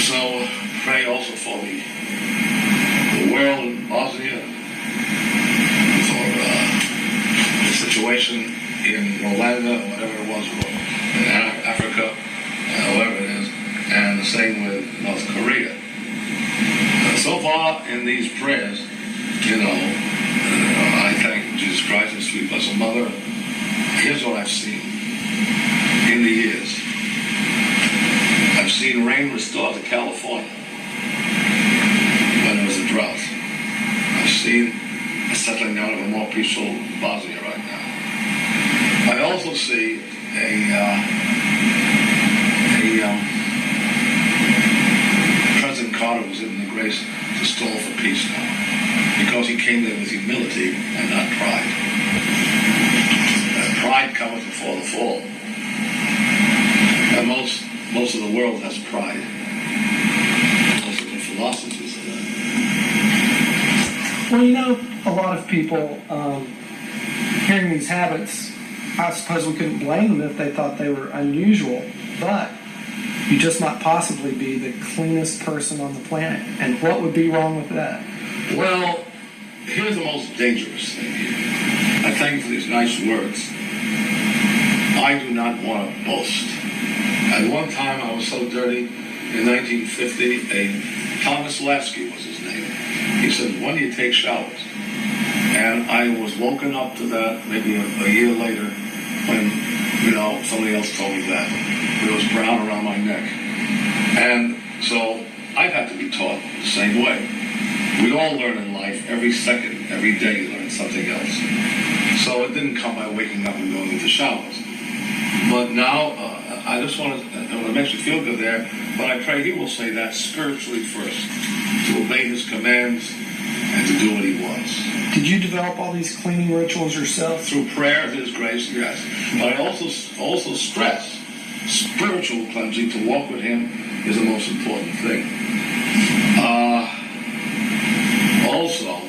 so pray also for the world in Bosnia, for the situation in Rwanda, or whatever it was, in Africa, whatever it is, and the same with North Korea. So far in these prayers, I thank Jesus Christ, his sweet blessed mother. Here's what I've seen in the years. I've seen rain restored to California when there was a drought. I've seen a settling down of a more peaceful Bosnia right now. I also see President Carter was given the grace to stall for peace now, because he came there with humility and not pride. Pride cometh before the fall. And most of the world has pride. Most of the philosophies of that. Well, a lot of people hearing these habits, I suppose we couldn't blame them if they thought they were unusual, but you just might possibly be the cleanest person on the planet. And what would be wrong with that? Well, here's the most dangerous thing here. I thank you for these nice words. I do not want to boast. At one time, I was so dirty. In 1950, Thomas Lasky was his name. He said, when do you take showers? And I was woken up to that maybe a year later when, somebody else told me that. It was brown around my neck. And so I've had to be taught the same way. We all learn in life. Every second, every day you learn something else. So it didn't come by waking up and going into showers. But now, I just want to, it makes me feel good there, but I pray he will say that spiritually first, to obey his commands and to do what he wants. Did you develop all these cleaning rituals yourself? Through prayer, his grace, yes. But I also stress spiritual cleansing. To walk with him is the most important thing. Also,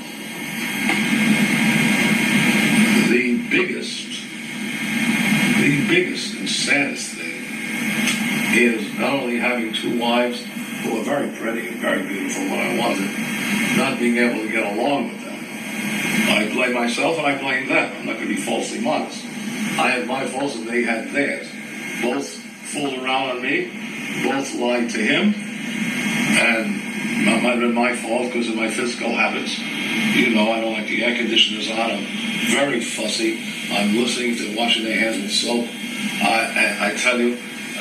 the biggest and saddest thing is not only having two wives who are very pretty and very beautiful when I wanted, not being able to get along with them. I blame myself and I blame them. I'm not going to be falsely modest. I had my faults and they had theirs. Both fooled around on me, both lied to him, and that might have been my fault because of my physical habits. I don't like the air conditioners on. I'm very fussy. I'm listening if they're washing their hands with soap. I tell you,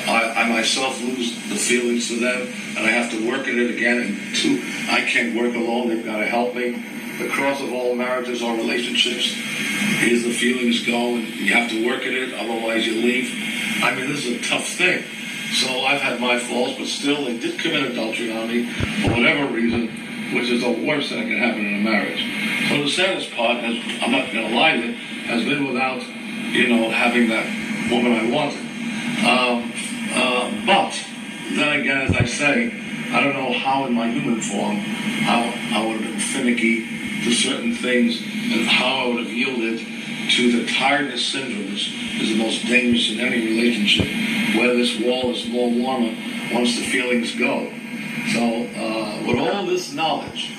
I myself lose the feelings for them, and I have to work at it again. And two, I can't work alone. They've got to help me. The cross of all marriages or relationships is the feelings go, and you have to work at it, otherwise you leave. I mean, this is a tough thing. So I've had my faults, but still they did commit adultery on me for whatever reason, which is the worst thing that can happen in a marriage. So the saddest part, I'm not going to lie to you, has been without, having that woman I wanted. But then again, as I say, I don't know how in my human form, how I would have been finicky to certain things and how I would have yielded to the tiredness syndrome, which is the most dangerous in any relationship, where this wall is more warmer once the feelings go. So with all this knowledge,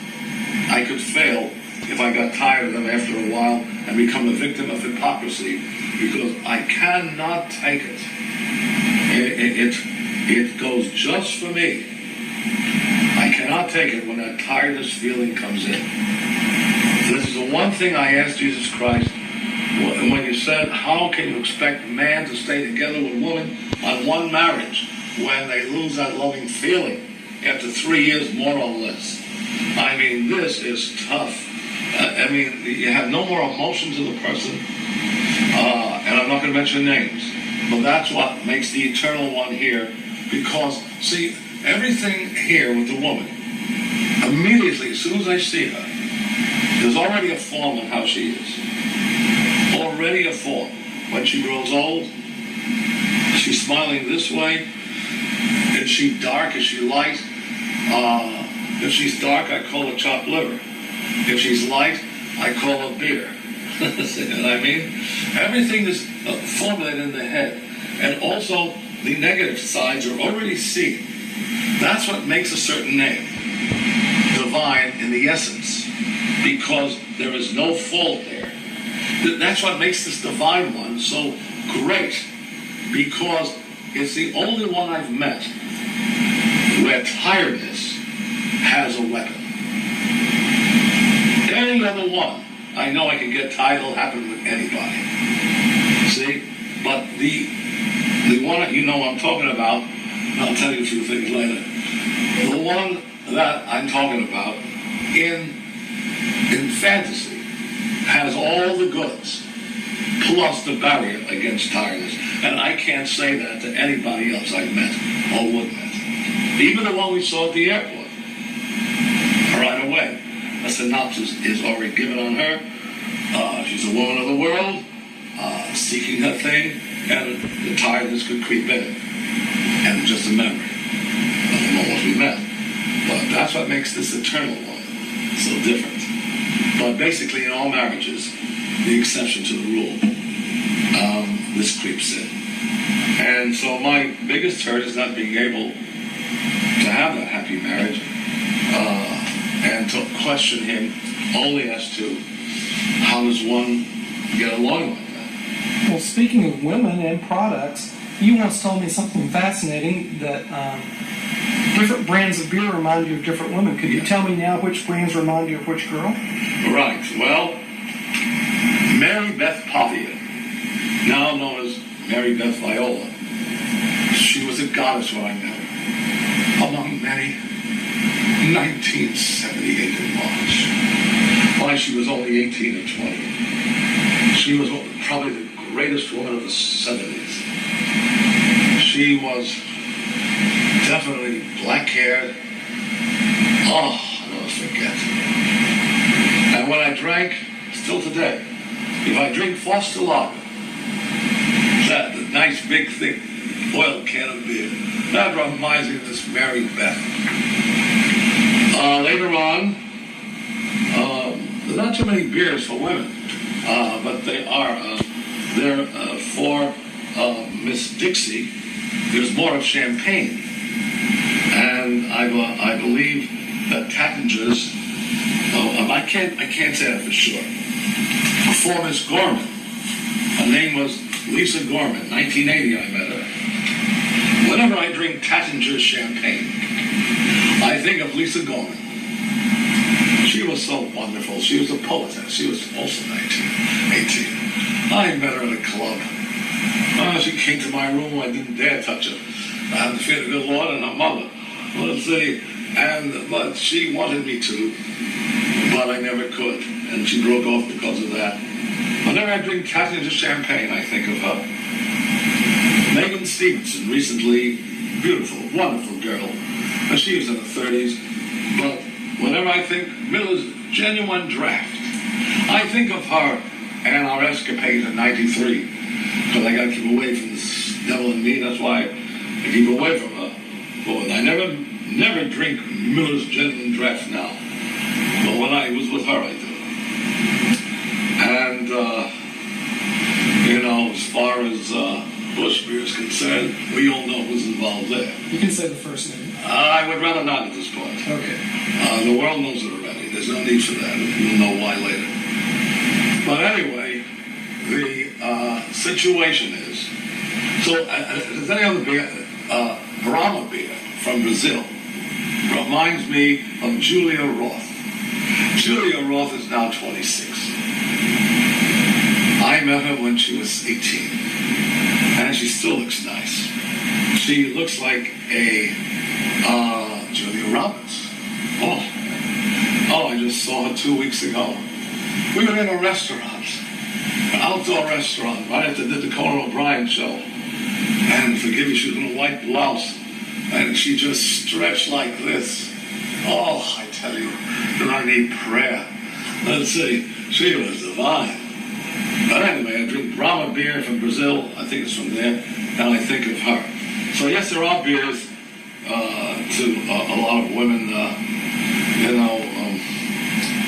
I could fail if I got tired of them after a while and become a victim of hypocrisy, because I cannot take it. It goes just for me. I cannot take it when that tiredness feeling comes in. This is the one thing I asked Jesus Christ when you said, how can you expect man to stay together with a woman on one marriage when they lose that loving feeling after 3 years, more or less? I mean, this is tough. I mean, you have no more emotion to the person, and I'm not going to mention names, but that's what makes the eternal one here, because, see, everything here with the woman, immediately, as soon as I see her, there's already a form in how she is. Already a form. When she grows old, she's smiling this way. Is she dark? Is she light? If she's dark, I call her chopped liver. If she's light, I call her beer. See what I mean? Everything is formulated in the head. And also, the negative sides are already seen. That's what makes a certain name divine in the essence, because there is no fault there. That's what makes this divine one so great, because it's the only one I've met where tiredness has a weapon. Any other one, I know I can get tired, it'll happen with anybody. See? But the one that you know I'm talking about, I'll tell you a few things later. The one that I'm talking about in fantasy has all the goods, plus the barrier against tiredness. And I can't say that to anybody else I've met or would met. Even the one we saw at the airport. Right away. A synopsis is already given on her. She's a woman of the world, seeking her thing, and the tiredness could creep in. And just a memory of the moment we met. But that's what makes this eternal one so different. But basically, in all marriages, the exception to the rule, this creeps in. And so my biggest hurt is not being able to have that happy marriage, and to question him only as to how does one get along like that. Well, speaking of women and products, you once told me something fascinating, that different brands of beer remind you of different women. Could you tell me now which brands remind you of which girl? Right. Well, Mary Beth Pavia, now known as Mary Beth Viola, she was a goddess when I met her. Among many, 1978 in March. Why, she was only 18 or 20. She was probably the greatest woman of the 70s. She was definitely black-haired. Oh, I'll never forget. And when I drank, still today, if I drink Foster Lager, that the nice big thick oil can of beer, that reminds me of this Mary Beth. Later on, there's not too many beers for women, but they are. They're for Miss Dixie. There's more of champagne, and I believe that Tattinger's. I can't say that for sure. For Miss Gorman, her name was Lisa Gorman. 1980, I met her. Whenever I drink Tattinger's champagne, I think of Lisa Gorman. She was so wonderful. She was a poetess. She was also 18. I met her at a club. She came to my room. I didn't dare touch her. I had to fear the good Lord and her mother. Let's see. But she wanted me to, but I never could. And she broke off because of that. Whenever I drink Tattinger's champagne, I think of her. Megan Stevenson, recently, beautiful, wonderful girl. She was in her 30s. But whenever I think Miller's Genuine Draft, I think of her and our escapade in '93. Because I got to keep away from this devil in me. That's why I keep away from her. But I never drink Miller's Genuine Draft now. But when I was with her, I do. And as far as Bush beer is concerned, we all know who's involved there. You can say the first name. I would rather not at this point. Okay. The world knows it already. There's no need for that. We'll know why later. But anyway, the situation is, so does any other beer, Brahma beer from Brazil, reminds me of Julia Roth. Julia Roth is now 26. I met her when she was 18, and she still looks nice. She looks like a Julia Roberts. Oh, I just saw her 2 weeks ago. We were in a restaurant, an outdoor restaurant, right after the Conan O'Brien show. And forgive me, she was in a white blouse, and she just stretched like this. Oh, I tell you, that I need prayer. Let's see, she was divine. But anyway, I drink Brahma beer from Brazil. I think it's from there, and I think of her. So yes, there are beers to a lot of women,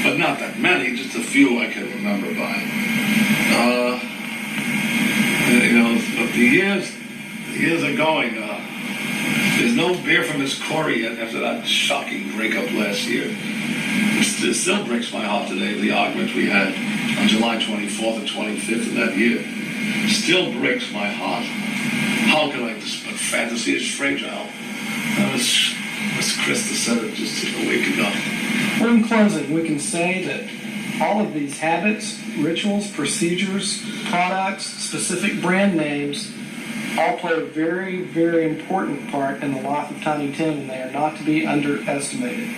but not that many. Just a few I can remember by. But the years are going. There's no beer from Miss Corey yet after that shocking breakup last year. It still breaks my heart today, the argument we had on July 24th and 25th of that year. Still breaks my heart. How can I, but fantasy is fragile. Miss Krista said it just a week ago. Well, in closing, we can say that all of these habits, rituals, procedures, products, specific brand names, all play a very, very important part in the life of Tiny Tim, and they are not to be underestimated.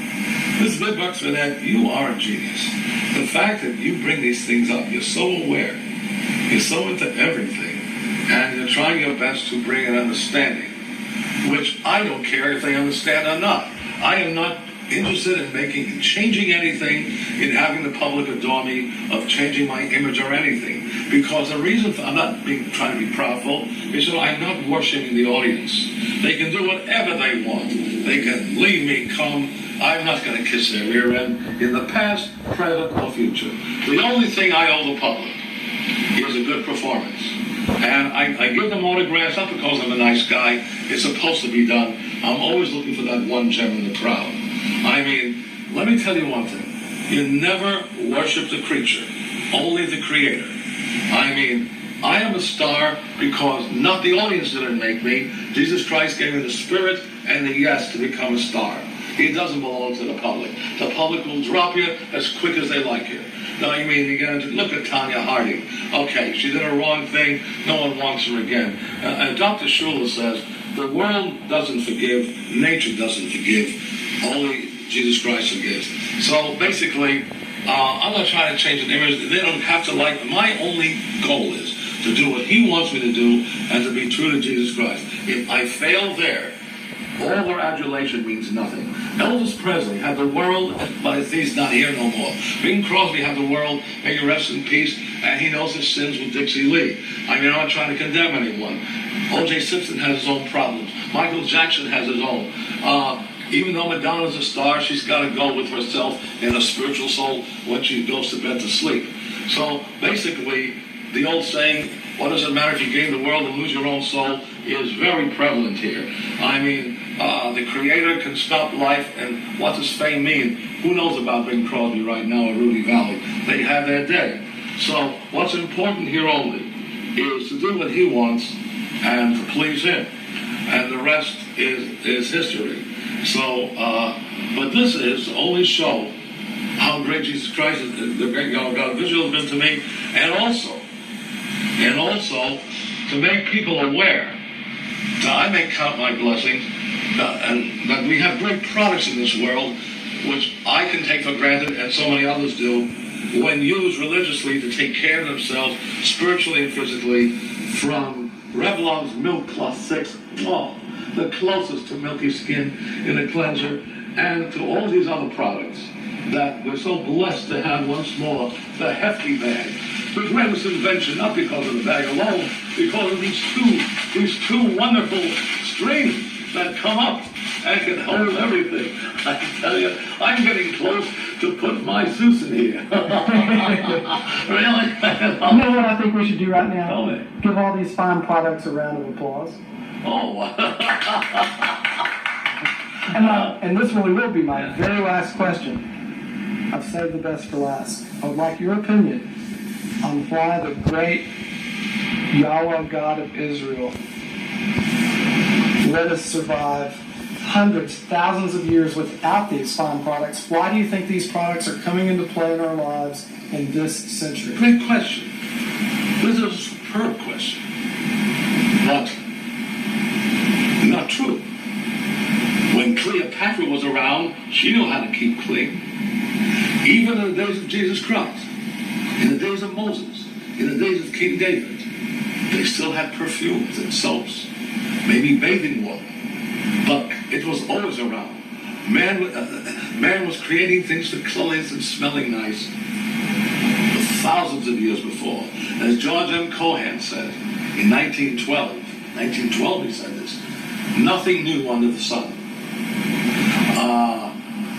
Ms. Bidbucks, for that, you are a genius. The fact that you bring these things up, you're so aware, you're so into everything, and you're trying your best to bring an understanding, which I don't care if they understand or not. I am not interested in changing anything, in having the public adore me, of changing my image or anything. Because the reason I'm not trying to be proudful is that I'm not worshiping the audience. They can do whatever they want. They can leave me, come. I'm not going to kiss their rear end in the past, present, or future. The only thing I owe the public is a good performance. And I give them autographs, not because I'm a nice guy. It's supposed to be done. I'm always looking for that one gem in the crowd. I mean, let me tell you one thing. You never worship the creature, only the creator. I mean, I am a star because not the audience didn't make me. Jesus Christ gave me the spirit and the yes to become a star. He doesn't belong to the public. The public will drop you as quick as they like you. Now, you mean, look at Tanya Harding. Okay, she did a wrong thing. No one wants her again. And Dr. Schuller says, the world doesn't forgive, nature doesn't forgive, only Jesus Christ forgives. So basically, I'm not trying to change an image. They don't have to like me. My only goal is to do what he wants me to do and to be true to Jesus Christ. If I fail there, all their adulation means nothing. Elvis Presley had the world, but he's not here no more. Bing Crosby had the world, may he rest in peace, and he knows his sins with Dixie Lee. I mean, I'm not trying to condemn anyone. O.J. Simpson has his own problems. Michael Jackson has his own. Even though Madonna's a star, she's got to go with herself and her spiritual soul when she goes to bed to sleep. So basically, the old saying, what does it matter if you gain the world and lose your own soul, is very prevalent here. I mean, the Creator can stop life, and what does fame mean? Who knows about Bing Crosby right now or Rudy Valley? They have their day. So what's important here only is to do what he wants and to please him. And the rest is history. So, but this is to only show how great Jesus Christ is, the great God visual has been to me, and also to make people aware that I may count my blessings, and that we have great products in this world, which I can take for granted, and so many others do, when used religiously to take care of themselves spiritually and physically, from Revlon's Milk Plus 6, the closest to milky skin in a cleanser, and to all these other products that we're so blessed to have once more, the Hefty bag. The greatest invention, not because of the bag alone, because of these two wonderful strings that come up I can hold everything. I tell you, I'm getting close to putting my Zeus in here. Really? You know what I think we should do right now? Tell me. Give all these fine products a round of applause. Oh. And this really will be my very last question. I've saved the best for last. I would like your opinion on why the great Yahweh God of Israel let us survive hundreds, thousands of years without these fine products. Why do you think these products are coming into play in our lives in this century? Great question. This is a superb question. But not true. When Cleopatra was around, she knew how to keep clean. Even in the days of Jesus Christ, in the days of Moses, in the days of King David, they still had perfumes and soaps, maybe bathing water. But it was always around. Man was creating things for cleanliness and smelling nice for thousands of years before. And as George M. Cohan said in 1912 he said this, nothing new under the sun.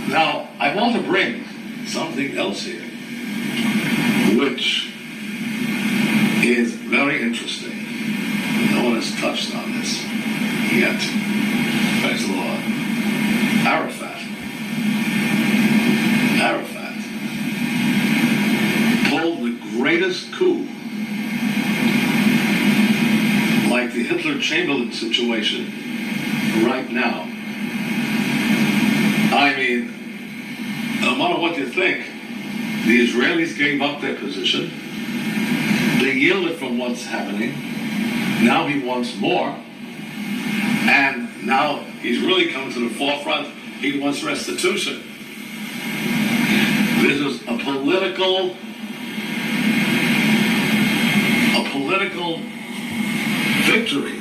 Now, I want to bring something else here, which is very interesting. No one has touched on this yet. Praise the Lord. Arafat pulled the greatest coup, like the Hitler-Chamberlain situation right now. I mean, no matter what you think, the Israelis gave up their position. They yielded from what's happening. Now he wants more. And now he's really come to the forefront. He wants restitution. This is a political victory,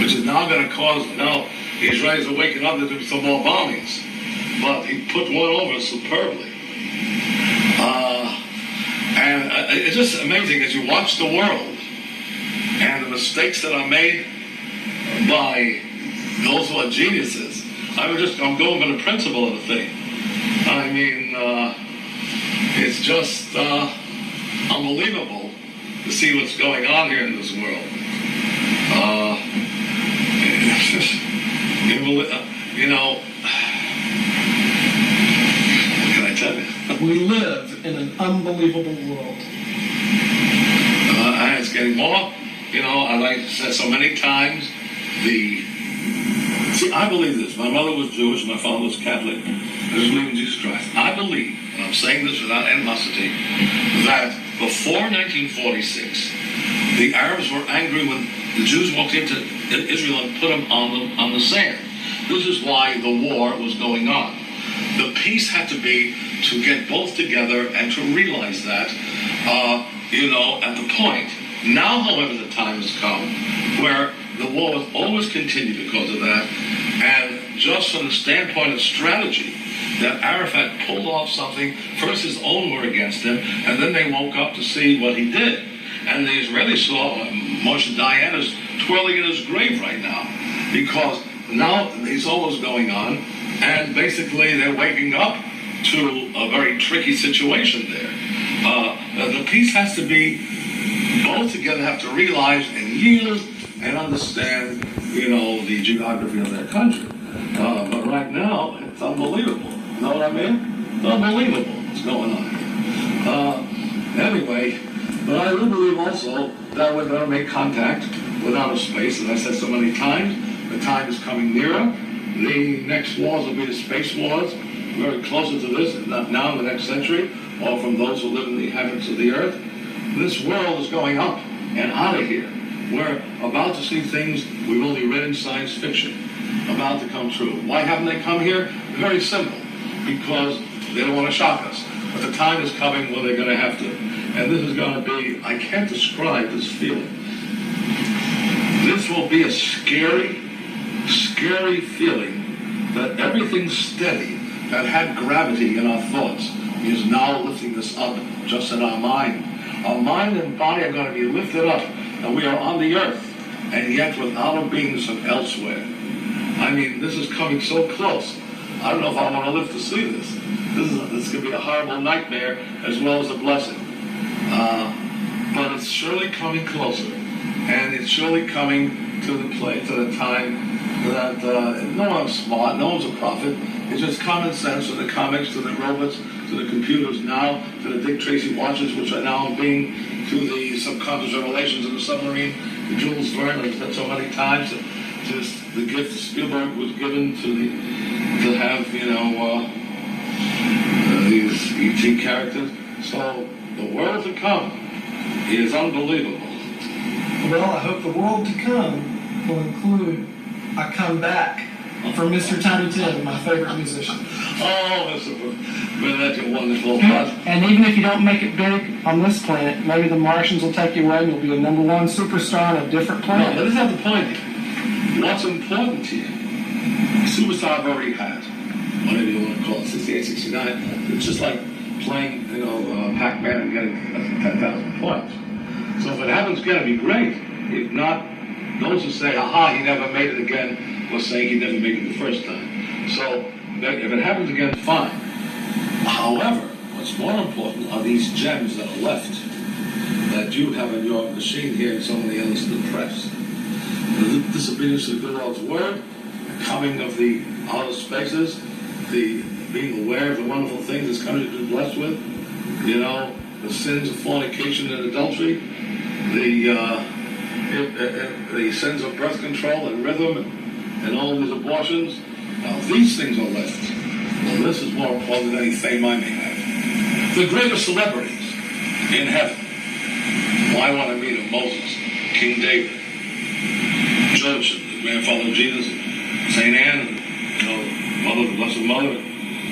which is now going to cause, now the Israelis are waking up to do some more bombings. But he put one over superbly. And it's just amazing as you watch the world and the mistakes that are made by those who are geniuses. I'm going by the principle of the thing. I mean, it's just unbelievable to see what's going on here in this world. You know, what can I tell you? We live in an unbelievable world. And it's getting more, as I said so many times, I believe this. My mother was Jewish, my father was Catholic. I just believe in Jesus Christ. I believe, and I'm saying this without animosity, that before 1946, the Arabs were angry when the Jews walked into Israel and put them on the sand. This is why the war was going on. The peace had to be to get both together and to realize that, at the point. Now, however, the time has come where the war will always continue because of that. And just from the standpoint of strategy, that Arafat pulled off something, first his own were against him, and then they woke up to see what he did. And the Israelis saw Moshe Dayan is twirling in his grave right now, because now it's always going on, and basically they're waking up to a very tricky situation there. The peace has to be, both together have to realize and yield and understand, the geography of their country. But right now, it's unbelievable. You know what I mean? It's unbelievable what's going on here. Anyway, but I do believe also that we're going to make contact with outer space. As I said so many times, the time is coming nearer. The next wars will be the space wars. Very closer to this, not now in the next century, or from those who live in the inhabitants of the earth. This world is going up and out of here. We're about to see things we've only read in science fiction about to come true. Why haven't they come here? Very simple. Because they don't want to shock us. But the time is coming when they're going to have to. And this is going to be, I can't describe this feeling. This will be a scary, scary feeling that everything steady that had gravity in our thoughts is now lifting us up just in our mind. Our mind and body are going to be lifted up, and we are on the earth, and yet with outer beings from elsewhere. I mean, this is coming so close. I don't know if I want to live to see this. This could be a horrible nightmare as well as a blessing. But it's surely coming closer, and it's surely coming to the time that no one's smart, no one's a prophet. It's just common sense to the comics, to the robots, to the computers now, to the Dick Tracy watches, which are now being, to the subconscious revelations of the submarine, the Jules Verne, I've said so many times, to the gift Spielberg was given to have, these E.T. characters. So the world to come is unbelievable. Well, I hope the world to come will include a comeback for Mr. Tiny Tim, my favorite musician. Oh, that's a wonderful. And even if you don't make it big on this planet, maybe the Martians will take you away and you'll be a #1 superstar on a different planet. No, that is not the point here. What's important here, superstar I've already had, whatever you want to call it, 68, 69. It's just like playing, Pac-Man and getting 10,000 points. So if it happens again, it'd be great. If not, those who say, aha, he never made it again, will say he never made it the first time. So if it happens again, fine. However, what's more important are these gems that are left that you have in your machine here and so many others in the press. The disobedience to the good Lord's word, the coming of the outer spaces, the being aware of the wonderful things this country has been blessed with, the sins of fornication and adultery, the sins of birth control and rhythm and all these abortions. Now, these things are left. Well, this is more important than any fame I may have. The greatest celebrities in heaven. Well, I want to meet a Moses, King David, Joseph, the grandfather of Jesus, St. Anne, Mother, the Blessed Mother.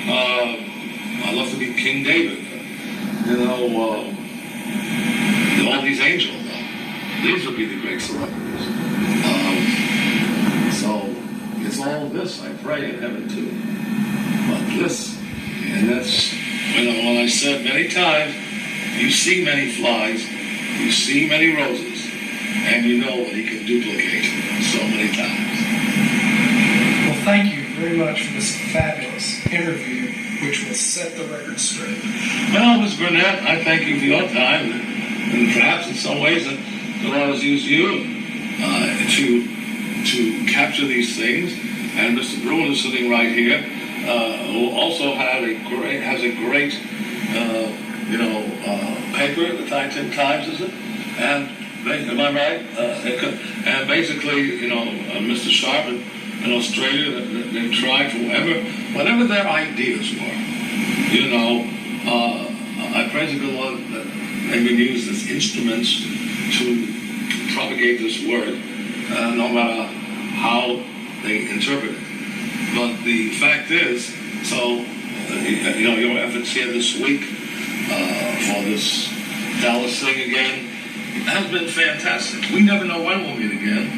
I'd love to meet King David. All these angels. These would be the great celebrities. So it's all this I pray in heaven too. But this, and that's when I said many times, you see many flies, you see many roses, and you know that he can duplicate so many times. Well, thank you very much for this fabulous interview, which will set the record straight. Well, Ms. Burnett, I thank you for your time, and perhaps in some ways that the Lord has used you to capture these things. And Mr. Bruin is sitting right here, who also has a great paper, the Times, is it? And am I right? And basically, Mr. Sharp in Australia, they've tried whatever their ideas were. I praise the good Lord that they've been used as instruments to propagate this word, no matter how they interpret it. But the fact is, your efforts here this week for this Dallas thing again has been fantastic. We never know when we'll meet again.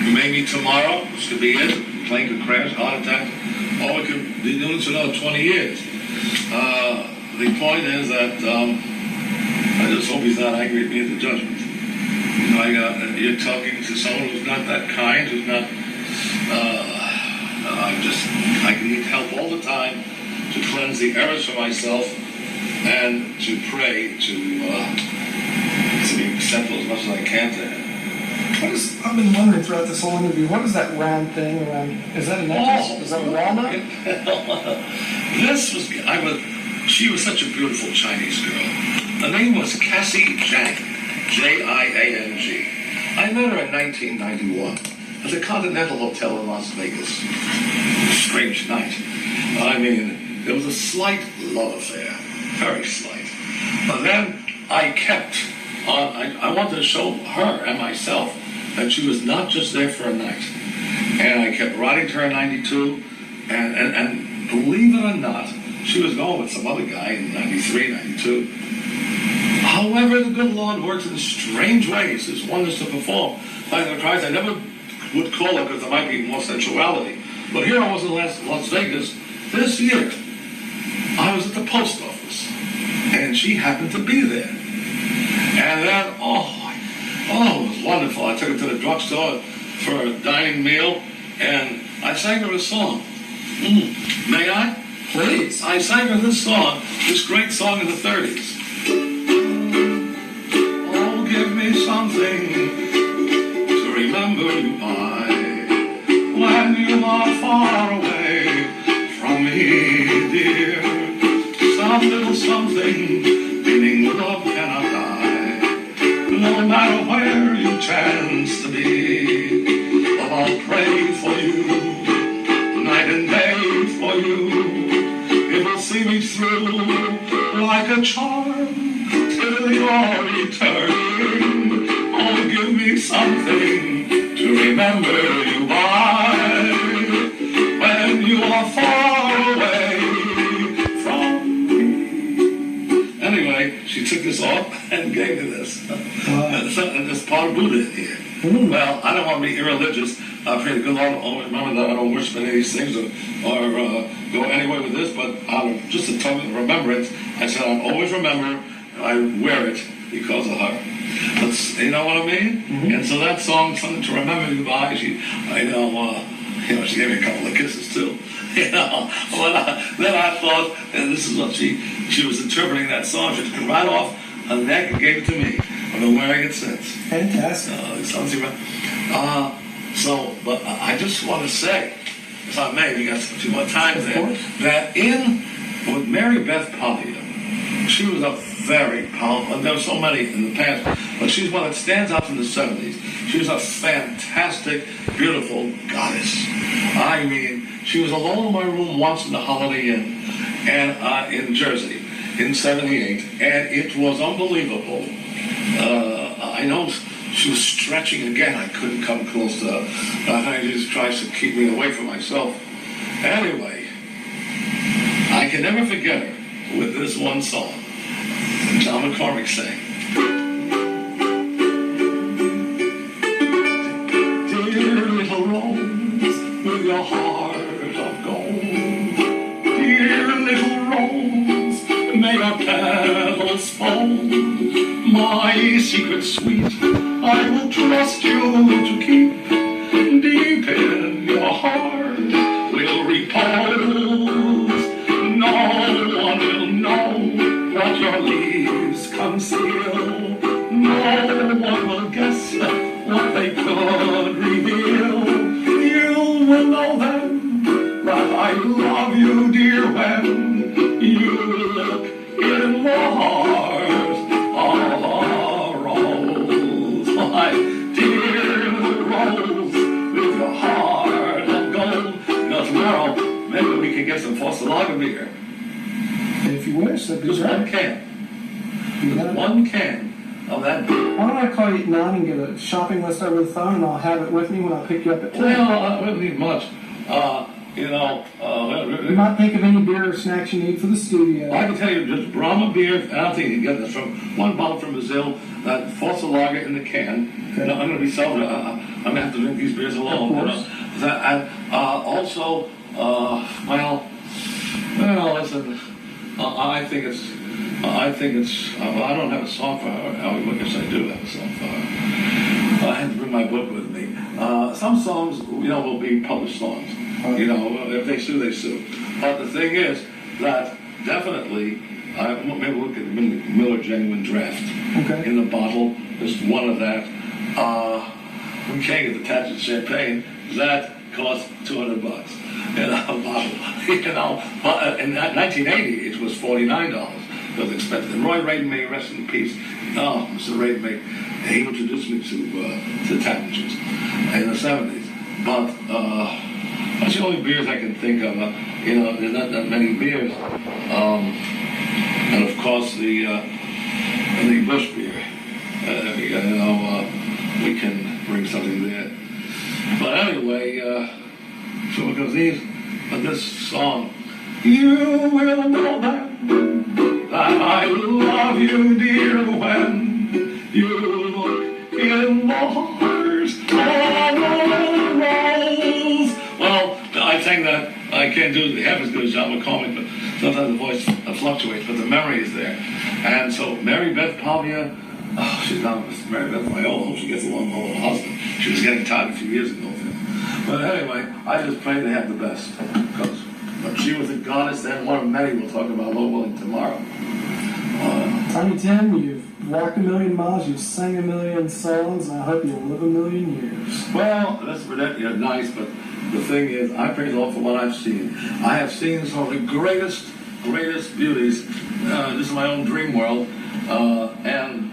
We may meet tomorrow, which could be it. The plane could crash, heart attack, or we could be doing this for another 20 years. The point is that I just hope he's not angry at me at the judgment. You're talking to someone who's not that kind, who's not. I need help all the time to cleanse the errors for myself and to pray to be acceptable as much as I can to him. I've been wondering throughout this whole interview, what is that round thing around? Is that a necklace? Is that a walnut? She was such a beautiful Chinese girl. Her name was Cassie Jiang, Jiang. I met her in 1991 at the Continental Hotel in Las Vegas. Strange night. I mean, there was a slight love affair, very slight. But then I kept on, I wanted to show her and myself that she was not just there for a night. And I kept writing to her in 92, and believe it or not, she was going with some other guy in 93, 92. However, the good Lord works in strange ways. His wonders to perform. Like in Christ, I never would call her because there might be more sensuality. But here I was in Las Vegas this year. I was at the post office, and she happened to be there. And then, it was wonderful. I took her to the drugstore for a dining meal, and I sang her a song. May I? Please. I sang her this song, this great song in the 30s. Oh, give me something to remember you by when you are far away from me, dear. Some little something, meaning love cannot die. No matter where you chance to be, oh, I'll pray for you, night and day for you. It will see me through like a charm till you're returning. Oh, give me something to remember you by when you are far away from me. Anyway, she took this off and gave me this. And this part of Buddha in here. Well, I don't want to be irreligious. I pray the good Lord always remember that I don't worship any of these things or go anywhere with this, but out of just a token of remembrance, I said I'll always remember. I wear it because of her. That's, you know what I mean? And so that song, something to remember you by. She, she gave me a couple of kisses too. Then I thought, and this is what she was interpreting that song. She took it right off her neck and gave it to me. I've been wearing it since. Fantastic. But I just want to say, if I may, we got a few more times Of there, course. that with Mary Beth Pavia, she was a very powerful, and there were so many in the past, but she's one that stands out from the 70s. She was a fantastic, beautiful goddess. I mean, she was alone in my room once in the Holiday Inn and in Jersey in 78, and it was unbelievable. I know she was stretching again. I couldn't come close to her. I think Jesus Christ to keep me away from myself. Anyway, I can never forget her with this one song. John McCormick sang. Dear little rose with your heart of gold. Dear little rose, may your petals fold. My secret sweet, I will trust you to keep. Deep in your heart will repose. No one will know what your leaves conceal. No one will guess what they could reveal. You will know then that I love you, dear, when you look in the heart of a rose. My dear rose with your heart of gold. You know, tomorrow, maybe we can get some Fossalaga beer. If you wish, that'd be Just one great. can. Yeah. One can of that beer. Why don't I call you at 9 and get a shopping list over the phone, and I'll have it with me when I pick you up at 10. Well, I wouldn't need much. You might think of any beer or snacks you need for the studio. I can tell you just Brahma beer. I don't think you can get this from one bottle from Brazil. That Fossalaga in the can. Okay. You know, I'm going to be selling. I'm going to have to drink these beers alone. Of course. You know? Also, listen. I think it's. I don't have a song for her. I guess I do have a song for her. I had to bring my book with me. Some songs, will be published songs. If they sue, they sue. But the thing is that definitely, maybe look at Miller Genuine Draft Okay. in the bottle. There's one of that. We can't get the Tatched champagne. That cost $200 in a bottle. But in 1980, it was $49. It was expensive. And Roy Raiden may rest in peace. Oh, Mr. Raiden may. He introduced me to Tatchers in the 70s. But that's the only beers I can think of. There's not that many beers. And of course the Bush beer. We can bring something there. But anyway, so because this song, you will know that I love you, dear, when you look in the heart of a rose. Well, I sang that. I can't do it half as good as John McCormick, but sometimes the voice fluctuates, but the memory is there. And so Mary Beth Pavia, she's not Mary Beth, my old hope she gets along with her husband. She was getting tired a few years ago. But anyway, I just pray they have the best. Because she was a goddess then, one of many we'll talk about, Lord willing, tomorrow. Tiny Tim, you've walked a million miles, you've sang a million songs, and I hope you'll live a million years. Well, that's nice, but the thing is, I praise the Lord for what I've seen. I have seen some of the greatest beauties. This is my own dream world, and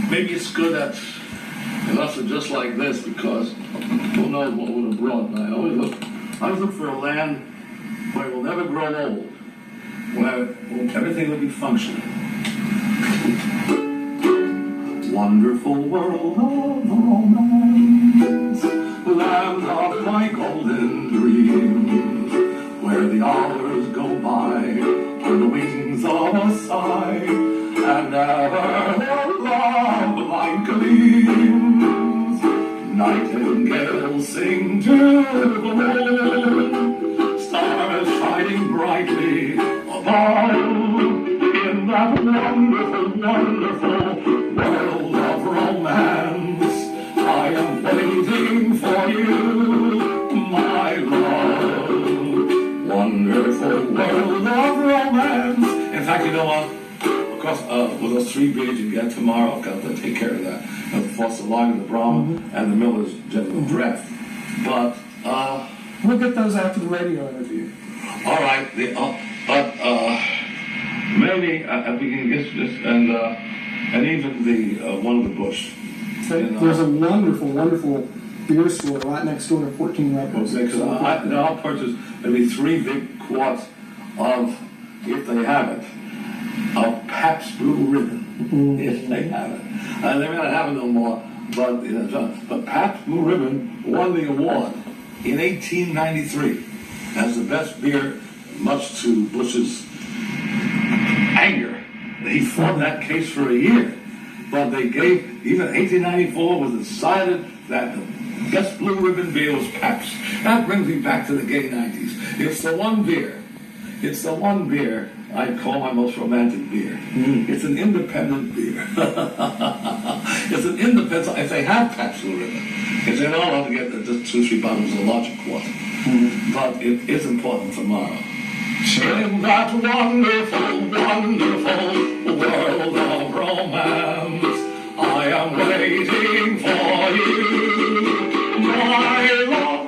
maybe it's good that it must have just like this, because who knows what would have brought. And I always look for a land where we'll never grow old, where everything will be functional. Wonderful world of romance, land of my golden dreams, where the hours go by on the wings of a sigh, and never love like gleams. Nightingales sing to the moon, stars shining brightly above, in that wonderful, wonderful world of romance. I am waiting for you, my love. Wonderful world of romance. In fact, you know what? Of course, with those 3 beers you get tomorrow, I've got to take care of that. Of course, the Lager, the Brahma, and the Miller's General Draft. But, we'll get those after the radio interview. all right. Maybe we can get this, and even the one of the Bush. There's a wonderful, wonderful beer store right next door to 14 Records. Okay, because I'll purchase maybe 3 big quarts of, if they have it, of Pabst Blue Ribbon, if they have it. They may not have it no more, but Pabst Blue Ribbon won the award in 1893 as the best beer, much to Bush's anger. He fought that case for a year, but they gave, even 1894 was decided that the best Blue Ribbon beer was Pabst. That brings me back to the gay 90s. It's the one beer I call my most romantic beer. It's an independent beer. It's an independent, if they have Pabst Blue Ribbon, if they're not allowed to get just 2-3 bottles of larger quart. But it is important tomorrow. In that wonderful, wonderful world of romance, I am waiting for you, my love.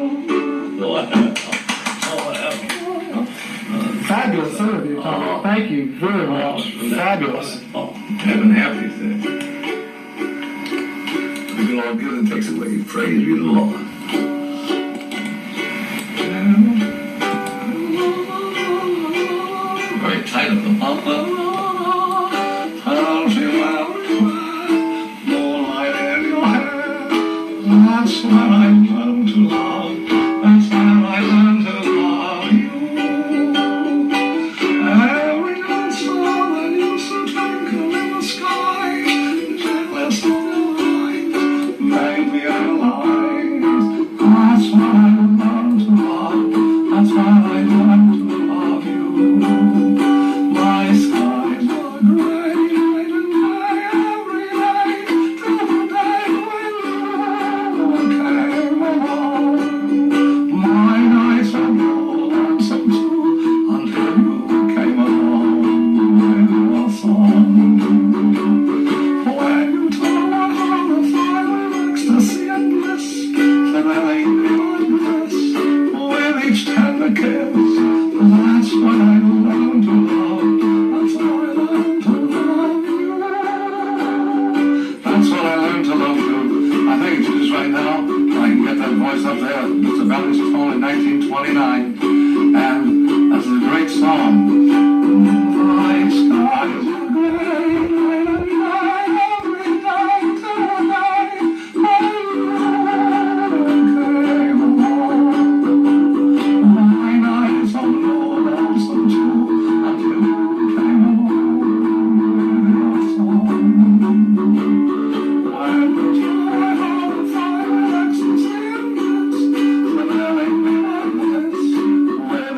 Fabulous interview, Tom. Thank you very much. Fabulous. Heaven happy thing. The Lord gives and takes away. Praise be the Lord. Very tight of them. Moonlight in your hair. That's when I learn to love. That's when I learn to love you. Every night star that used to twinkle in the sky, gentlest of the light, made me realize. That's when I learned to love. That's when I learned to love you. My skies are gray, night and day, every day, till the day when you came along. My nights are lonesome too, until you came along with your song. When you told my heart to fly with ecstasy and bliss, then I laid me like this, with each tender kiss. That's when I learned to love. That's when I learned to love you. That's when I learned to love you. I think it's just right now. I can get that voice up there. Mr. Belly's phone in 1929. And that's a great song. My skies are gray, night and day, every day till the day when you came along. My nights are lonesome too, until you came along with your song. When you told my heart to fly with ecstasy and bliss, then I laid me like this, with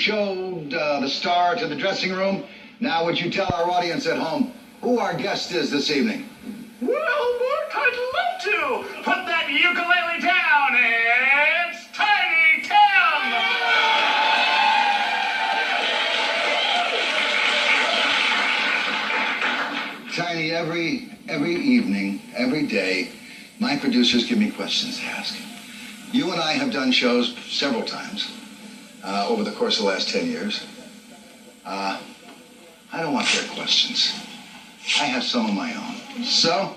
showed the star to the dressing room. Now, would you tell our audience at home who our guest is this evening? Well, Mark, I'd love to. Put that ukulele down. It's Tiny Tim. Tiny, every evening, every day, my producers give me questions to ask. You and I have done shows several times over the course of the last 10 years. I don't want their questions. I have some of my own. So,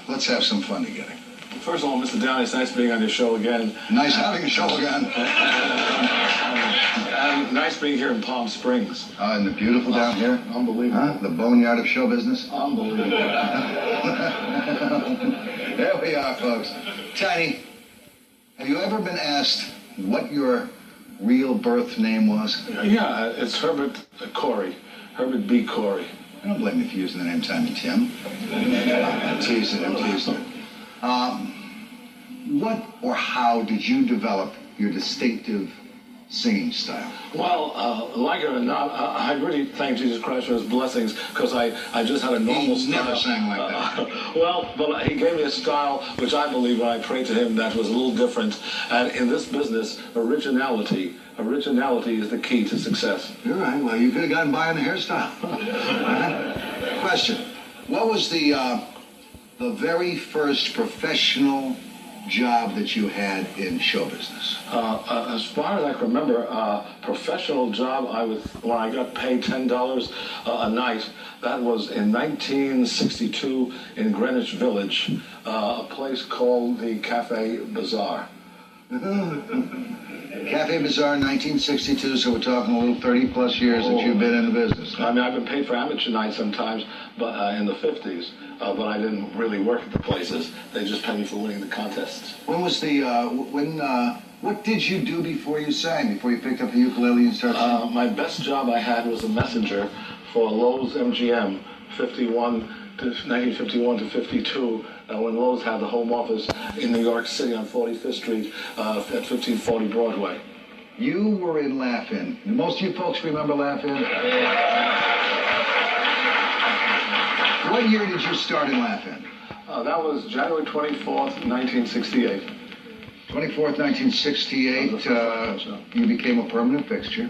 let's have some fun together. First of all, Mr. Downey, it's nice being on your show again. Nice having a show again. And nice being here in Palm Springs. And the beautiful down here. Unbelievable. The boneyard of show business. Unbelievable. There we are, folks. Tiny, have you ever been asked what your real birth name was? Yeah, it's Herbert Corey. Herbert B. Corey. I don't blame you for using the name Tiny Tim. I'm teasing. What or how did you develop your distinctive singing style? Well, like it or not, I really thank Jesus Christ for his blessings, because I just had a normal He style. never sang like that. Well, but he gave me a style which I believe when I prayed to him that was a little different. And in this business, originality is the key to success. You're right. Well, you could have gotten by on the hairstyle. Question. What was the very first professional job that you had in show business? As far as I can remember, professional job, when I got paid $10 a night, that was in 1962 in Greenwich Village, a place called the Cafe Bazaar. Cafe Bazaar, 1962, so we're talking a little 30-plus years that you've been in the business. I mean, I've been paid for amateur nights sometimes, but in the 50s, but I didn't really work at the places. They just paid me for winning the contests. When was what did you do before you sang, before you picked up the ukulele and started singing? My best job I had was a messenger for Lowe's MGM, 1951 to 52, when Lowe's had the home office in New York City on 45th Street at 1540 Broadway. You were in Laugh-In. Most of you folks remember Laugh-In? What year did you start in Laugh-In? That was January 24th, 1968. 24th, 1968, you became a permanent fixture.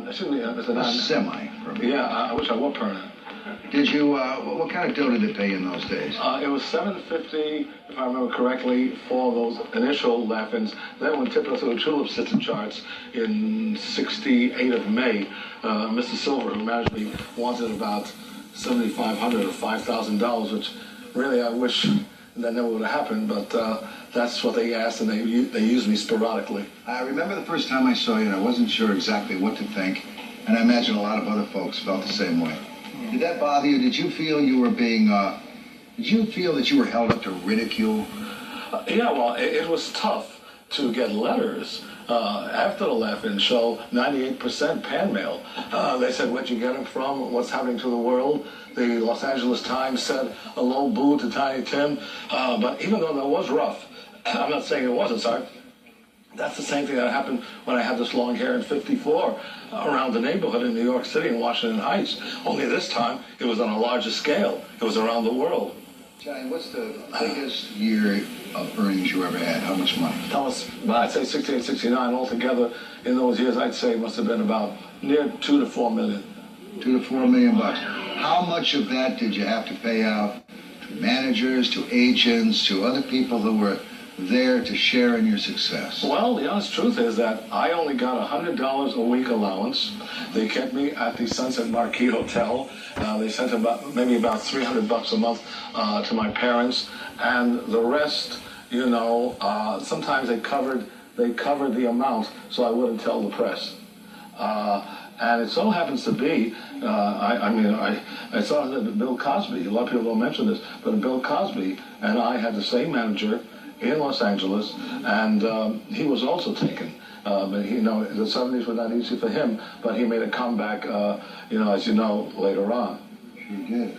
Excuse me, A semi-permanent. Yeah, I wish I were permanent. Did you, what kind of dough did it pay in those days? It was $7.50, if I remember correctly, for those initial Laugh-Ins. Then when Tipper through the Tulips hit the charts in 68 of May, Mr. Silver, who managed me, wanted about $7,500 or $5,000, which really I wish that never would have happened, but that's what they asked, and they used me sporadically. I remember the first time I saw you, and I wasn't sure exactly what to think, and I imagine a lot of other folks felt the same way. Did that bother you? Did you feel you were being, did you feel that you were held up to ridicule? Yeah, well, it was tough to get letters. After the Laugh-In show, 98% pan mail. They said, where'd you get them from? What's happening to the world? The Los Angeles Times said a low boo to Tiny Tim. But even though that was rough, I'm not saying it wasn't, sorry. That's the same thing that happened when I had this long hair in 54 around the neighborhood in New York City and Washington Heights. Only this time, it was on a larger scale. It was around the world. Johnny, what's the biggest year of earnings you ever had? How much money? That was, well, I'd say 68, 69 altogether. In those years, I'd say it must have been about near 2 to 4 million. $2 to $4 million bucks. How much of that did you have to pay out to managers, to agents, to other people who were there to share in your success? Well, the honest truth is that I only got $100 a week allowance. They kept me at the Sunset Marquis Hotel. They sent maybe about $300 a month to my parents, and the rest, you know, sometimes they covered the amount so I wouldn't tell the press. And it so happens to be, I saw that Bill Cosby, a lot of people don't mention this, but Bill Cosby and I had the same manager in Los Angeles, and he was also taken. But you know, the 70s were not easy for him, but he made a comeback, as you know, later on. Sure did.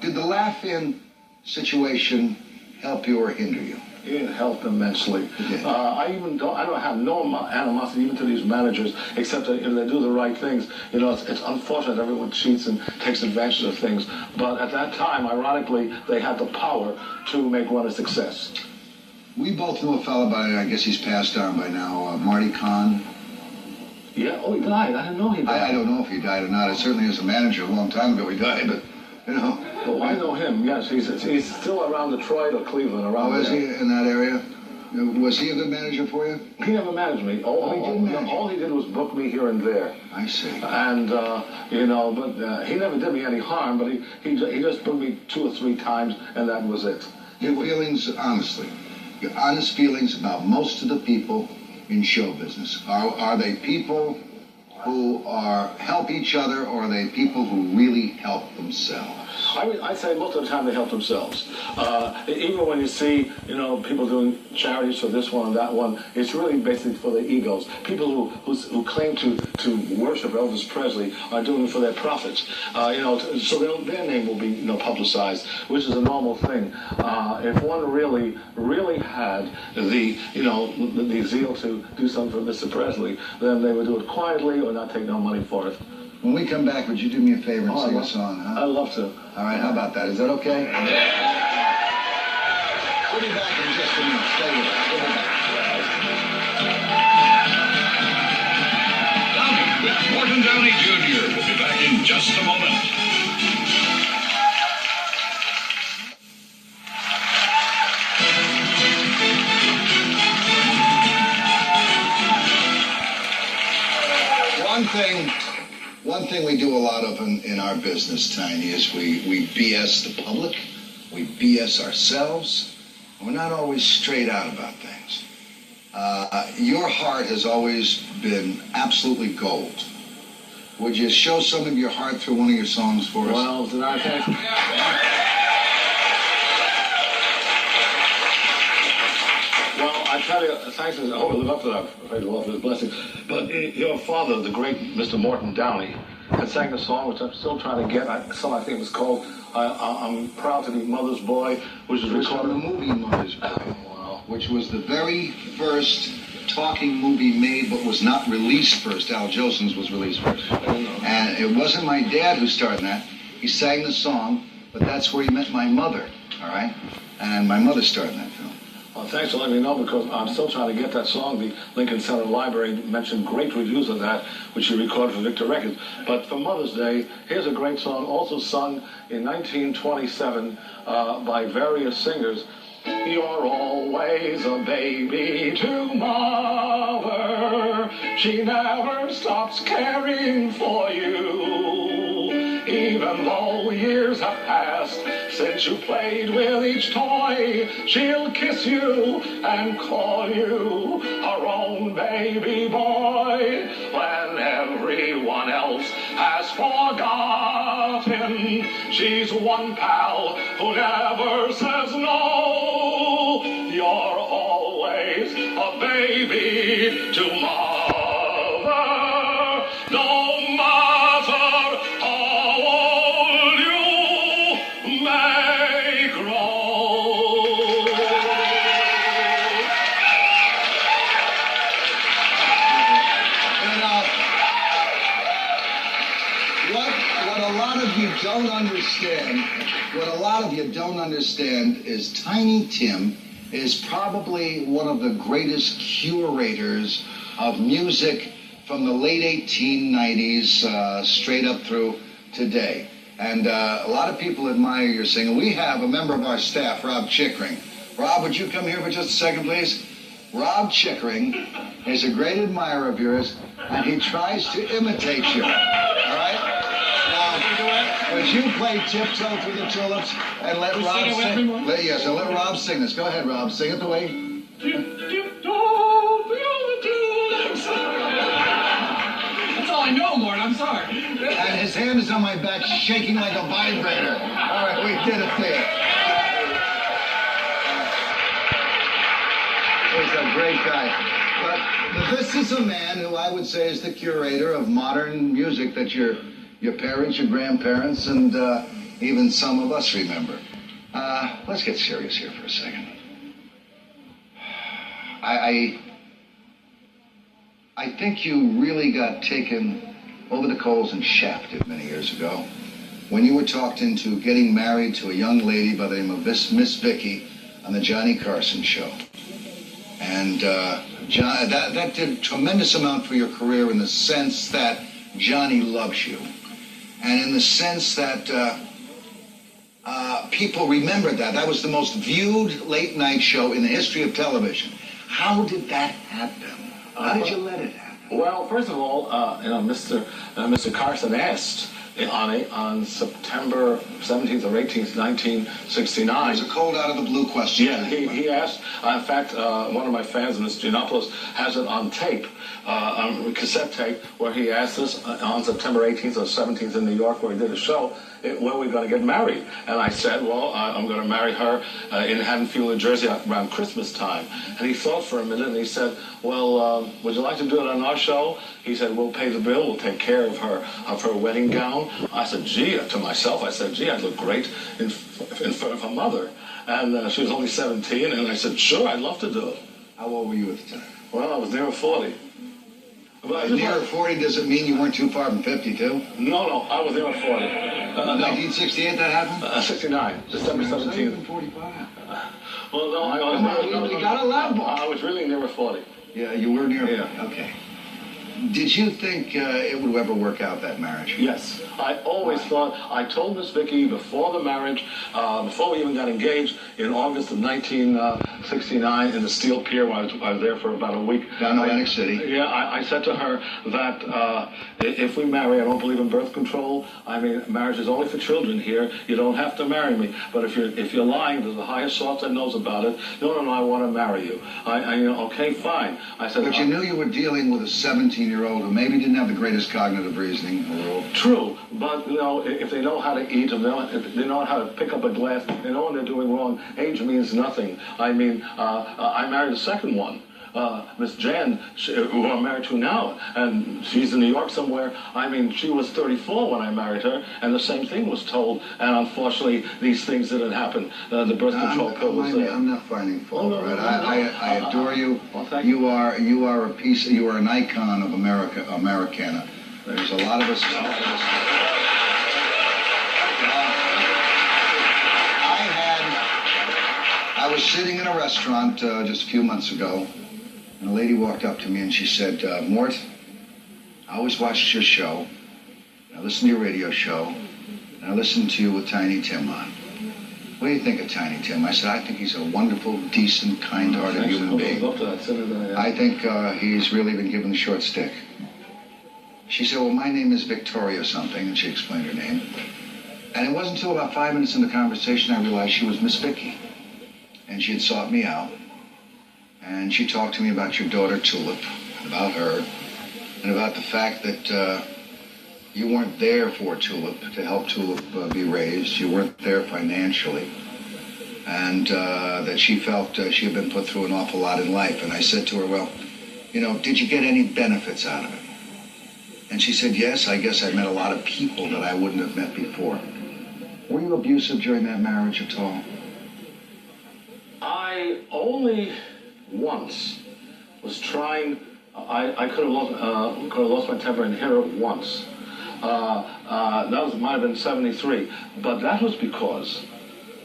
Did the Laugh-In situation help you or hinder you? It helped immensely. Yeah. I don't have no animosity even to these managers, except that if they do the right things. You know, it's unfortunate everyone cheats and takes advantage of things. But at that time, ironically, they had the power to make one a success. We both know a fellow by, I guess he's passed on by now, Marty Kahn. Yeah, oh, he died. I didn't know he died. I don't know if he died or not. It certainly was a manager a long time ago he died, but, you know. Well, I know him, yes. He's still around Detroit or Cleveland, around Oh, is there. he in that area? Was he a good manager for you? He never managed me. All he did was book me here and there. I see. And, you know, but he never did me any harm, but he just booked me 2 or 3 times, and that was it. Your feelings, honestly, your honest feelings about most of the people in show business. Are they people who help each other, or are they people who really help themselves? I'd say most of the time they help themselves. Even when you see, you know, people doing charities for this one and that one, it's really basically for their egos. People who claim to worship Elvis Presley are doing it for their profits. You know, so their name will be, you know, publicized, which is a normal thing. If one really had the, you know, the zeal to do something for Mr. Presley, then they would do it quietly or not take no money for it. When we come back, would you do me a favor and sing a song, huh? I'd love to. All right, how about that? Is that okay? We'll be back in just a minute. Stay with us. We'll be back. Downey with Morton Downey Jr. will be back in just a moment. One thing we do a lot of in our business, Tiny, is we BS the public, we BS ourselves, and we're not always straight out about things. Your heart has always been absolutely gold. Would you show some of your heart through one of your songs for us? Well, did I thank you? Well, I tell you, thanks. I hope I live up to that. Praise the Lord for His blessing. But your father, the great Mr. Morton Downey, had sang a song which I'm still trying to get. I think it was called "I'm Proud to Be Mother's Boy," which was It was from the recorded. movie Mother's Boy, Wow. which was the very first talking movie made, but was not released first. Al Jolson's was released first. I didn't know. And it wasn't my dad who started that. He sang the song, but that's where he met my mother, all right? And my mother started that film. Well, thanks for letting me know, because I'm still trying to get that song. The Lincoln Center Library mentioned great reviews of that, which he recorded for Victor Records. But for Mother's Day, here's a great song, also sung in 1927 by various singers. You're always a baby to mother. She never stops caring for you. Even though years have passed since you played with each toy, she'll kiss you and call you her own baby boy. When everyone else has forgotten, she's one pal who never says no. You're always a baby to mother, no matter how old you may grow. And what a lot of you don't understand is Tiny Tim is probably one of the greatest curators of music from the late 1890s straight up through today. And a lot of people admire your singing. We have a member of our staff, Rob Chickering. Rob, would you come here for just a second, please? Rob Chickering is a great admirer of yours, and he tries to imitate you. All right? Now, would you play Tiptoe Through the Tulips and let Rob sing? Yes, and let Rob sing this. Go ahead, Rob. Sing it the way. That's all I know, Lord. I'm sorry. And his hand is on my back, shaking like a vibrator. All right, we did it there. He's a great guy. But this is a man who I would say is the curator of modern music that your parents, your grandparents, and even some of us remember. Let's get serious here for a second. I think you really got taken over the coals and shafted many years ago when you were talked into getting married to a young lady by the name of Miss Vicky on the Johnny Carson show. And John, that did a tremendous amount for your career in the sense that Johnny loves you. And in the sense that people remembered that. That was the most viewed late night show in the history of television. How did that happen? How did you let it happen? Well, first of all, Mr. Carson asked on September 17th or 18th, 1969. It was a cold out of the blue question. Yeah, he asked. In fact, one of my fans, Mr. Giannopoulos, has it on tape, on cassette tape, where he asked us on September 18th or 17th in New York, where he did a show, when we're going to get married. And I said, well, I'm going to marry her in Haddonfield, New Jersey around Christmas time. And he thought for a minute and he said, well, would you like to do it on our show? He said, we'll pay the bill, we'll take care of her wedding gown. I said, gee, to myself, I said, gee, I'd look great in front of her mother. And she was only 17, and I said, sure, I'd love to do it. How old were you at the time? Well, I was near 40. Near 40 doesn't mean you weren't too far from 52? No, I was there at 40. 1968 that happened? 69, December 17th. 45. Well, no, You got a loud ball. I was really near 40. Yeah, you were near. Yeah. Okay. Did you think it would ever work out, that marriage? Yes. I always thought, I told Miss Vicky before the marriage, before we even got engaged, in August of 1969 in the Steel Pier, where I was there for about a week. Down in Atlantic City. Yeah, I said to her that if we marry, I don't believe in birth control. I mean, marriage is only for children here. You don't have to marry me. But if you're lying, there's a higher source that knows about it. No, I want to marry you. Okay, fine. I said. But you knew you were dealing with a 17-year-old who maybe didn't have the greatest cognitive reasoning in the world. True, but if they know how to eat, if they know how to pick up a glass, they know when they're doing wrong. Age means nothing. I mean, I married a second one. Miss Jan, who I'm married to now, and she's in New York somewhere. I mean, she was 34 when I married her, and the same thing was told. And unfortunately, these things didn't happen. The birth control pill was there. I'm not finding fault, right? I adore you. Well, thank you. You are an icon of Americana. There's a lot of us. I was sitting in a restaurant just a few months ago. And a lady walked up to me and she said, Mort, I always watched your show. I listened to your radio show. And I listened to you with Tiny Tim on. What do you think of Tiny Tim? I said, I think he's a wonderful, decent, kind-hearted human being. I think he's really been given the short stick. She said, well, my name is Victoria something, and she explained her name. And it wasn't until about 5 minutes in the conversation I realized she was Miss Vicky. And she had sought me out. And she talked to me about your daughter, Tulip, about her, and about the fact that you weren't there for Tulip, to help Tulip be raised. You weren't there financially. And that she felt she had been put through an awful lot in life. And I said to her, well, did you get any benefits out of it? And she said, yes, I guess I met a lot of people that I wouldn't have met before. Were you abusive during that marriage at all? I only once was trying. I could have lost my temper and hit her once. That might have been 73, but that was because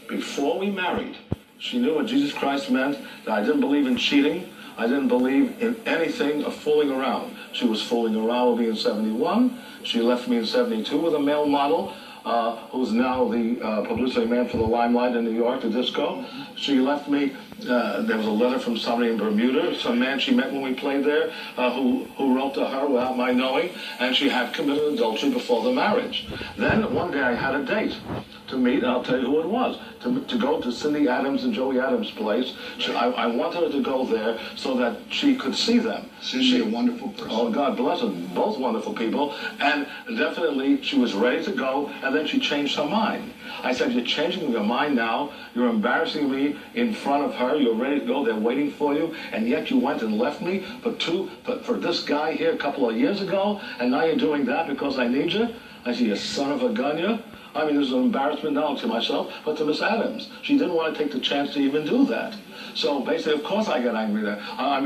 before we married, she knew what Jesus Christ meant. That I didn't believe in cheating. I didn't believe in anything of fooling around. She was fooling around with me in 71. She left me in 72 with a male model. Who's now the publicity man for the Limelight in New York, the disco. She left me. There was a letter from somebody in Bermuda, some man she met when we played there, who wrote to her without my knowing, and she had committed adultery before the marriage. Then one day I had a date to meet, and I'll tell you who it was, to go to Cindy Adams and Joey Adams' place. I wanted her to go there so that she could see them. Cindy, a wonderful person. Oh, God bless them. Both wonderful people. And definitely she was ready to go, and then she changed her mind. I said, you're changing your mind now. You're embarrassing me in front of her. You're ready to go. They're waiting for you. And yet you went and left me for this guy here a couple of years ago, and now you're doing that because I need you? I said, you son of a gun, you. I mean, this is an embarrassment not only to myself, but to Miss Adams. She didn't want to take the chance to even do that. So basically, of course, I got angry there. I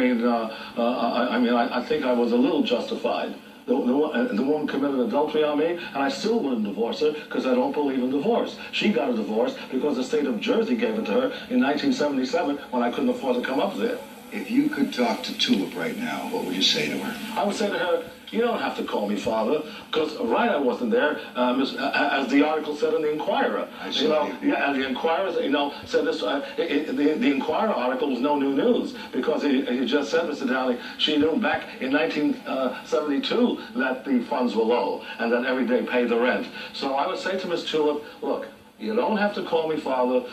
think I was a little justified. The woman committed adultery on me, and I still wouldn't divorce her because I don't believe in divorce. She got a divorce because the state of Jersey gave it to her in 1977 when I couldn't afford to come up there. If you could talk to Tulip right now, what would you say to her? I would say to her, you don't have to call me father, because I wasn't there, as the article said in the Inquirer. And the Inquirer, said this. The Inquirer article was no new news because he just said, Mr. Downey, she knew back in 1972 that the funds were low and that every day paid the rent. So I would say to Miss Tulip, look. You don't have to call me father,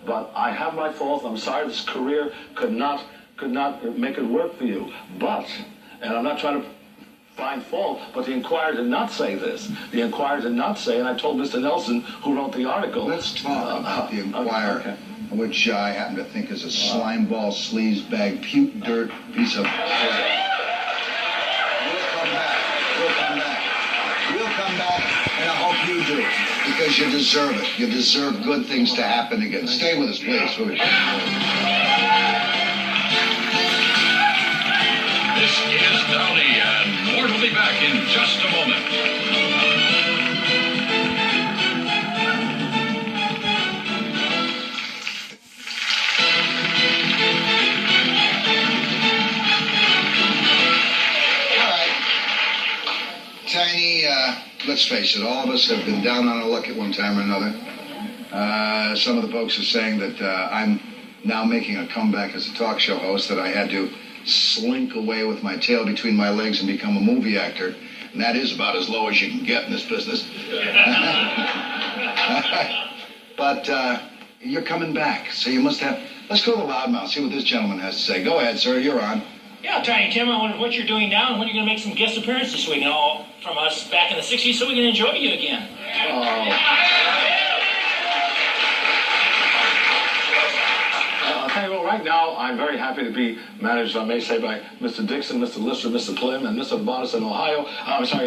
but I have my faults. I'm sorry this career could not make it work for you. But, and I'm not trying to find fault, but the Inquirer did not say this. The Inquirer did not say, and I told Mr. Nelson, who wrote the article. Let's talk about the Inquirer, okay. Which I happen to think is a slimeball, sleazebag, puke dirt piece of... We'll come back, and I hope you do. Because you deserve it. You deserve good things to happen again. Stay with us, please. This is Downey, and more will be back in just a moment. All right. Tiny, let's face it, all of us have been down on our luck at one time or another. Some of the folks are saying that I'm now making a comeback as a talk show host, that I had to slink away with my tail between my legs and become a movie actor. And that is about as low as you can get in this business. But you're coming back, so you must have... Let's go to the loudmouth, see what this gentleman has to say. Go ahead, sir, you're on. Yeah, Tiny Tim, I wonder what you're doing now and when you're going to make some guest appearances this week, all from us back in the 60s so we can enjoy you again. I'll tell you what, right now, I'm very happy to be managed, I may say, by Mr. Dixon, Mr. Lister, Mr. Plim, and Mr. Bonus in Iowa. Sounds like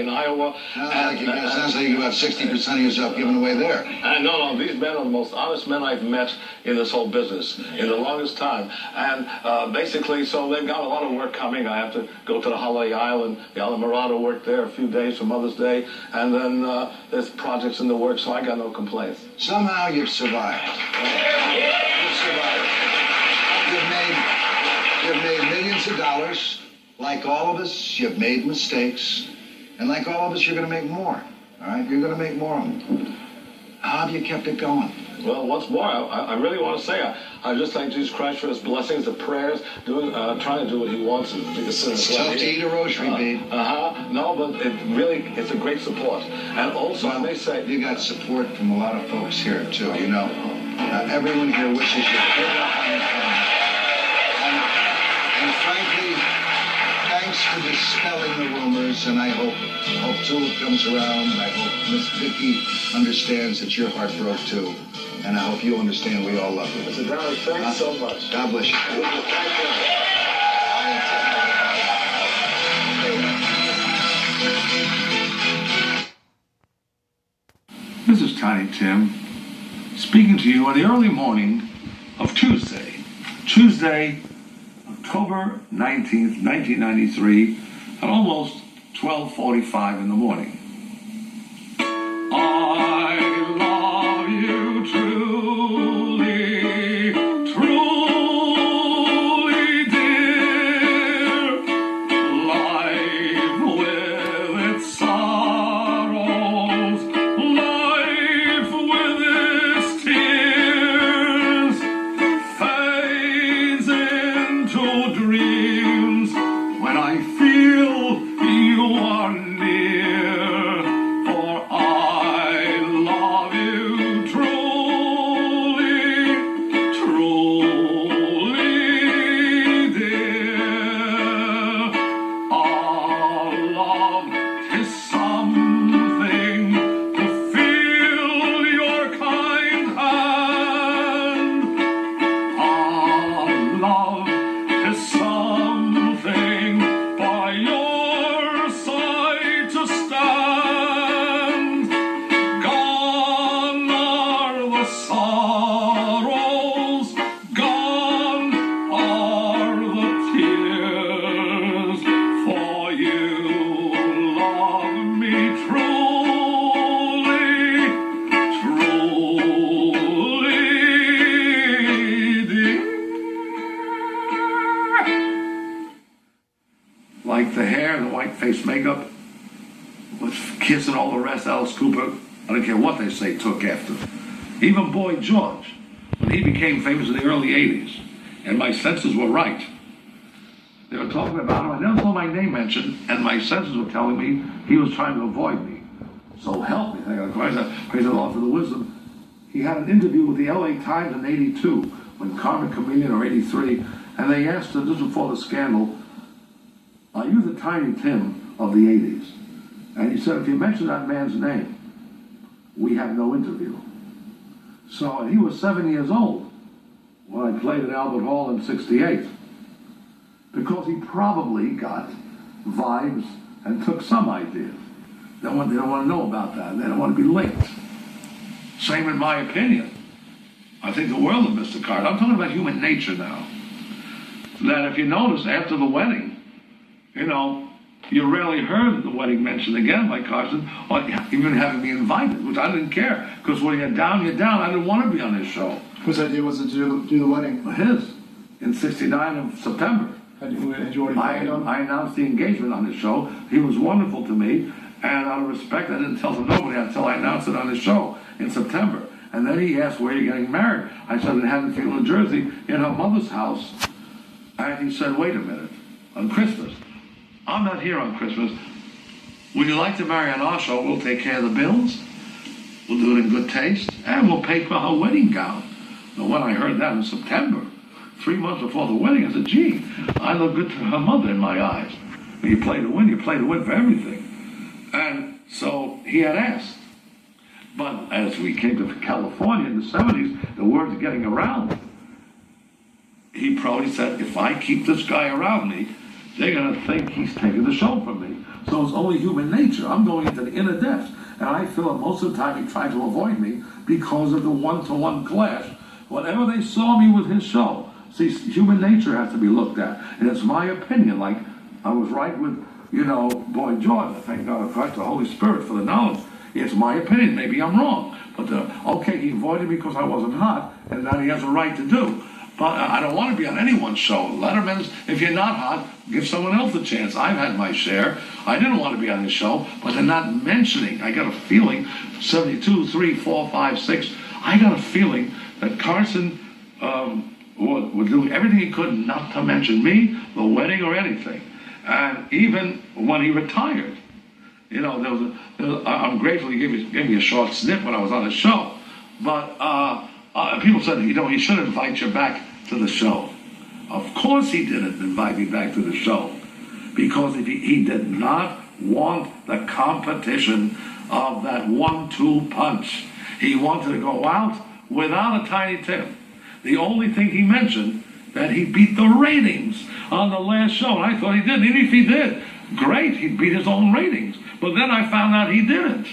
you got 60% of yourself given away there. And no, these men are the most honest men I've met in this whole business in the longest time. And basically, so they've got a lot of work coming. I have to go to the Holiday Island, the Alamorado, work there a few days for Mother's Day, and then there's projects in the works, so I got no complaints. Somehow you've survived. You've survived. You've made millions of dollars. Like all of us, you've made mistakes. And like all of us, you're going to make more. All right? You're going to make more of them. How have you kept it going? Well, once more, I really want to say, I just thank Jesus Christ for his blessings, the prayers, trying to do what he wants. It's tough to eat a rosary, babe. No, but it's a great support. And also, I may say... You got support from a lot of folks here, too, everyone here wishes you good luck on your family. And frankly, thanks for dispelling the rumors, and I hope Tulip comes around, and I hope Miss Vicky understands that your heart broke, too. And I hope you understand we all love you. Mr. Downey, thanks so much. God bless you. This is Tiny Tim, speaking to you on the early morning of Tuesday, October 19th, 1993, at almost 12:45 in the morning. I love you truly, truly, dear. Life with its sorrows, life with its tears, fades into dreams when I feel you are near. face makeup, with Kiss and all the rest, Alice Cooper, I don't care what they say, took after. Even Boy George, when he became famous in the early 80s, and my senses were right. They were talking about him, I never saw my name mentioned, and my senses were telling me he was trying to avoid me. So help me, thank God, praise the Lord for the wisdom. He had an interview with the LA Times in 82, when Carmen Chameleon, or 83, and they asked him, just before the scandal, are you the Tiny Tim of the 80s? And he said, if you mention that man's name, we have no interview. So, and he was 7 years old when I played at Albert Hall in 68. Because he probably got vibes and took some ideas. They don't want to know about that. They don't want to be linked. Same in my opinion. I think the world of Mr. Carter. I'm talking about human nature now. That if you notice, after the wedding, you know, you rarely heard the wedding mentioned again by Carson, or even having me invited, which I didn't care. Because when you're down, you're down. I didn't want to be on his show. Whose idea was it to do the wedding? His. In 69 of September. Had you already planned on? I announced the engagement on his show. He was wonderful to me. And out of respect, I didn't tell nobody until I announced it on his show in September. And then he asked, where are you getting married? I said, in Haddonfield, New Jersey, in her mother's house. And he said, wait a minute, on Christmas. I'm not here on Christmas. Would you like to marry on our show? We'll take care of the bills. We'll do it in good taste. And we'll pay for her wedding gown. Now, when I heard that in September, 3 months before the wedding, I said, gee, I look good to her mother in my eyes. When you play to win, you play to win for everything. And so he had asked. But as we came to California in the 70s, the word's getting around. He probably said, if I keep this guy around me, they're going to think he's taking the show from me. So it's only human nature. I'm going into the inner depths. And I feel that most of the time he tried to avoid me because of the one-to-one clash. Whenever they saw me with his show, see, human nature has to be looked at. And it's my opinion, like I was right with, you know, Boy George, thank God of Christ, the Holy Spirit for the knowledge. It's my opinion, maybe I'm wrong. But okay, he avoided me because I wasn't hot, and that he has a right to do. But I don't want to be on anyone's show. Letterman's, if you're not hot, give someone else a chance. I've had my share. I didn't want to be on his show, but they're not mentioning. I got a feeling, 72, 3, 4, 5, 6, I got a feeling that Carson was doing everything he could not to mention me, the wedding, or anything. And even when he retired, you know, I'm grateful he gave me a short snip when I was on the show. But people said, you know, he should invite you back to the show. Of course he didn't invite me back to the show. Because if he did not want the competition of that 1-2 punch. He wanted to go out without a Tiny Tim. The only thing he mentioned, that he beat the ratings on the last show. And I thought he did. And if he did, great, he beat his own ratings. But then I found out he didn't.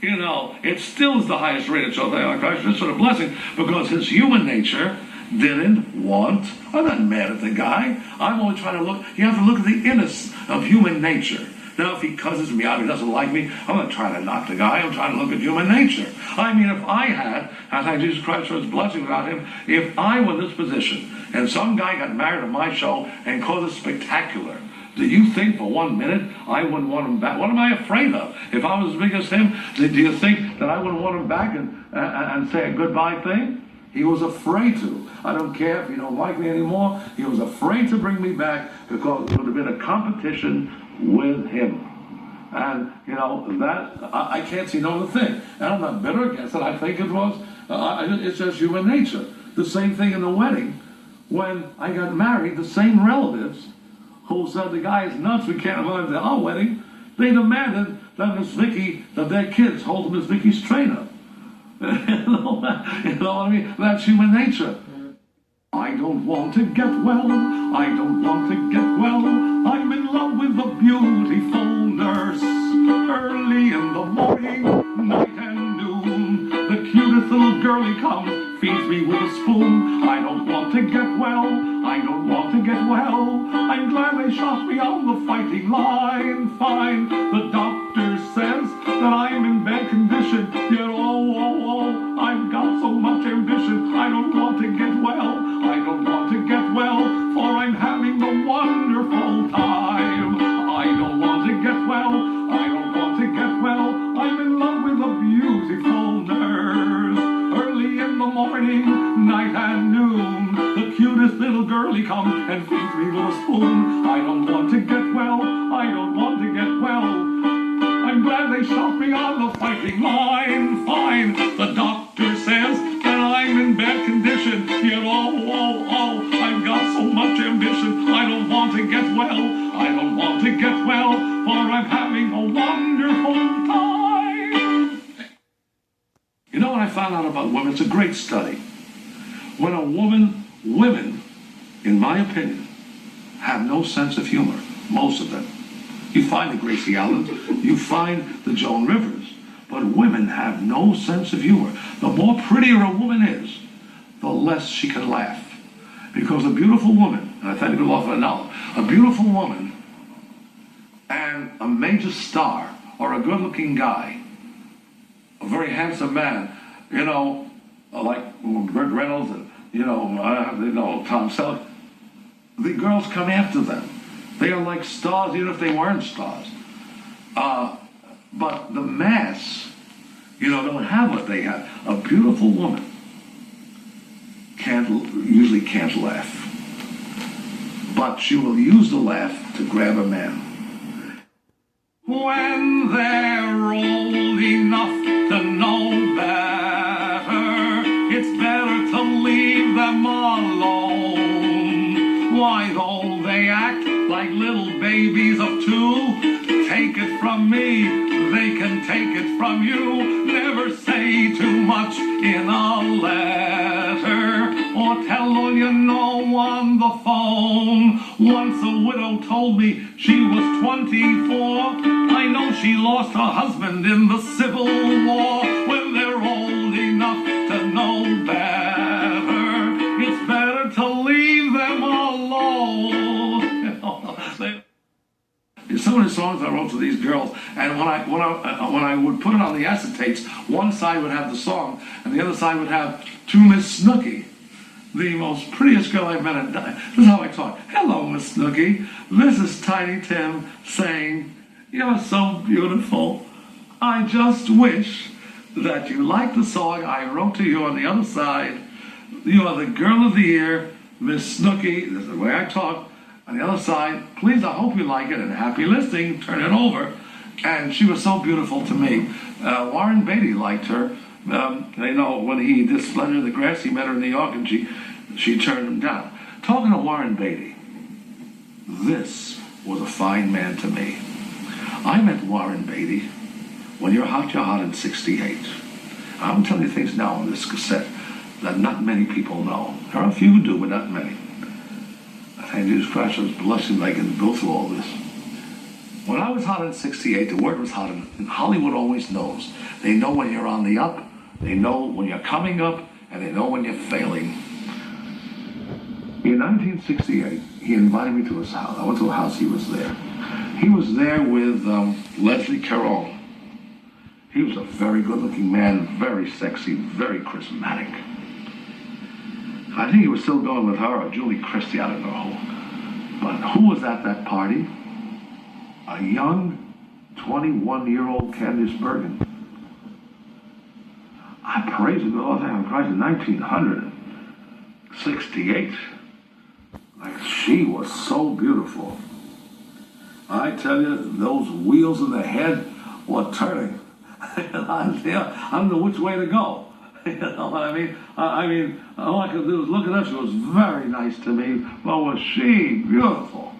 You know, it still is the highest rated show. It's sort of blessing because his human nature didn't want. I'm not mad at the guy. I'm only trying to look. You have to look at the innocence of human nature. Now, if he cusses me out, he doesn't like me, I'm not trying to knock the guy. I'm trying to look at human nature. I mean, if I had, I thank Jesus Christ for his blessing without him, if I were in this position and some guy got married on my show and caused a spectacular, do you think for 1 minute I wouldn't want him back? What am I afraid of? If I was as big as him, do you think that I wouldn't want him back and say a goodbye thing? He was afraid to. I don't care if you don't like me anymore. He was afraid to bring me back because it would have been a competition with him. And, you know, that, I can't see no other thing. And I'm not bitter against it. I think it was, it's just human nature. The same thing in the wedding. When I got married, the same relatives who said the guy is nuts, we can't invite him to our wedding, they demanded that Miss Vicky, that their kids hold Miss Vicky's trainer. You know what I mean? That's human nature. I don't want to get well. I don't want to get well. I'm in love with a beautiful nurse. Early in the morning, night and noon, the cutest little girlie comes, feeds me with a spoon. I don't want to get well. I don't want to get well. I'm glad they shot me on the fighting line. Fine, the doctor says that I'm in bad condition. Yet, I've got so much ambition. I don't want to get well. I don't want to get well, for I'm having a wonderful time. I don't want to Charlie come and feed me with a spoon. I don't want to get well, I don't want to get well. I'm glad they shot me on the fighting line. Fine, the doctor says that I'm in bad condition. Yet I've got so much ambition. I don't want to get well, I don't want to get well, for I'm having a wonderful time. You know what I found out about women? It's a great study. When women, in my opinion, have no sense of humor, most of them. You find the Gracie Allen, you find the Joan Rivers, but women have no sense of humor. The more prettier a woman is, the less she can laugh. Because a beautiful woman, and I thank you all for now, a beautiful woman and a major star or a good-looking guy, a very handsome man, you know, like Burt Reynolds and, you know, Tom Selleck, the girls come after them. They are like stars, even if they weren't stars. But the mass, you know, don't have what they have. A beautiful woman usually can't laugh. But she will use the laugh to grab a man. When they're old enough to know better, it's better to leave them alone. Why, though they act like little babies of two, take it from me, they can take it from you. Never say too much in a letter, or tell all you know on the phone. Once a widow told me she was 24. I know she lost her husband in the Civil War. When they're old enough to know better, it's better to leave them alone. Some of the songs I wrote to these girls, and when I would put it on the acetates, one side would have the song, and the other side would have To Miss Snooky, the most prettiest girl I've met. This is how I talk. Hello, Miss Snooky. This is Tiny Tim saying, you're so beautiful. I just wish that you liked the song I wrote to you on the other side. You are the girl of the year, Miss Snooky. This is the way I talk. On the other side, please, I hope you like it, and happy listening, turn it over. And she was so beautiful to me. Warren Beatty liked her. You know, when he did Splendor in the Grass, he met her in New York, and she turned him down. Talking to Warren Beatty, this was a fine man to me. I met Warren Beatty when You're Hot in '68. I'm telling you things now on this cassette that not many people know. There are a few who do, but not many. And Jesus Christ was blessing I can go through all this. When I was hot in '68, the word was hot, and Hollywood always knows. They know when you're on the up, they know when you're coming up, and they know when you're failing. In 1968, he invited me to his house. I went to a house, he was there. He was there with Leslie Caron. He was a very good-looking man, very sexy, very charismatic. I think he was still going with her or Julie Christie, I don't know. But who was at that party? A young 21-year-old Candice Bergen. I praise the Lord, I'm Christ, in 1968. Like, she was so beautiful. I tell you, those wheels in the head were turning. I don't know which way to go. You know what I mean? I mean, all I could do was look at her. She was very nice to me. But was she beautiful?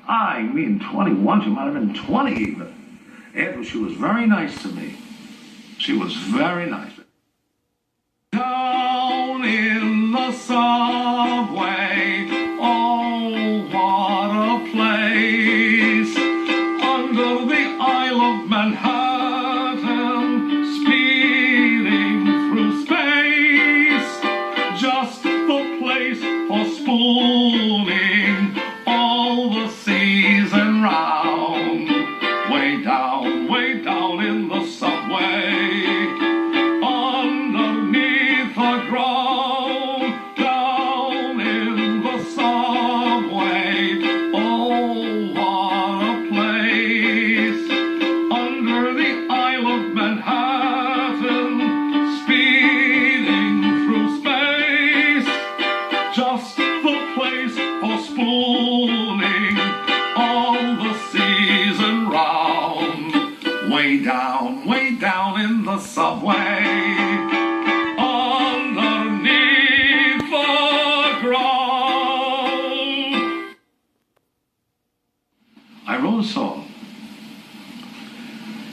I mean, 21. She might have been 20 even. And she was very nice to me. She was very nice. Down in the subway, oh, what a place. Under the Isle of Manhattan, speeding through space. Just the place for spooning all the season round. Way down in the subway, underneath the way underneath the ground. I wrote a song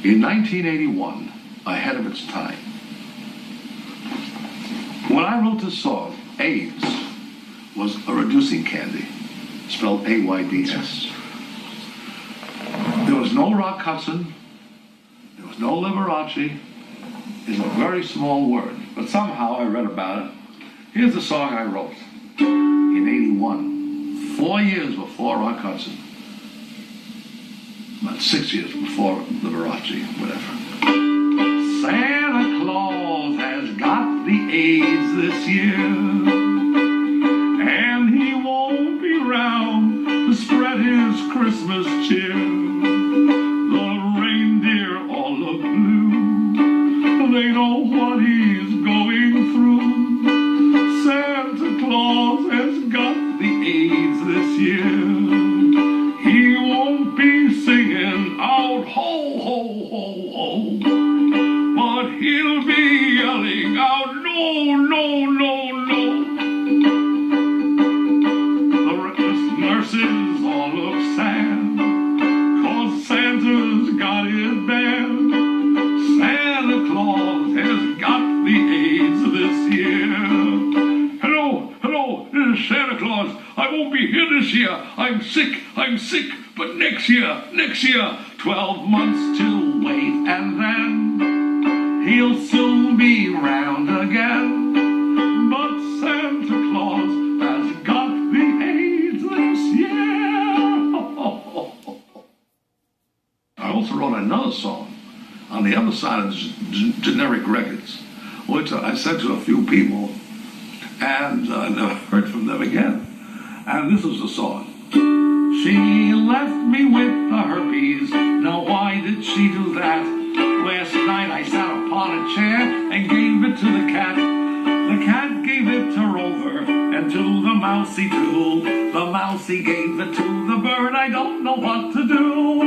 in 1981, ahead of its time. When I wrote this song, AIDS was a reducing candy, spelled AIDS. There was no Rock Hudson, there was no Liberace. It's a very small word, but somehow I read about it. Here's the song I wrote in 81, 4 years before Rock Hudson. About 6 years before Liberace, whatever. Santa Claus has got the AIDS this year, and he won't be round to spread his Christmas cheer. The reindeer all look blue, they know what he's going through. Santa Claus has got the AIDS this year. He won't be singing out ho, ho, ho, ho, but he'll be yelling out no, no, no, no. The nurses all look sad, 'cause Santa's got his band. Santa Claus has got the AIDS this year. Hello, this is Santa Claus. I won't be here this year. I'm sick, but next year, 12 months to wait, and then he'll soon be round again. But Santa Claus has got the AIDS this year. I also wrote another song on the other side of generic records, which I sent to a few people, and I never heard from them again. And this was the song. She left me with the herpes. Now why did she do that? Last night I sat upon a chair and gave it to the cat. The cat gave it to Rover, and to the mousey too. The mousey gave it to the bird. I don't know what to do.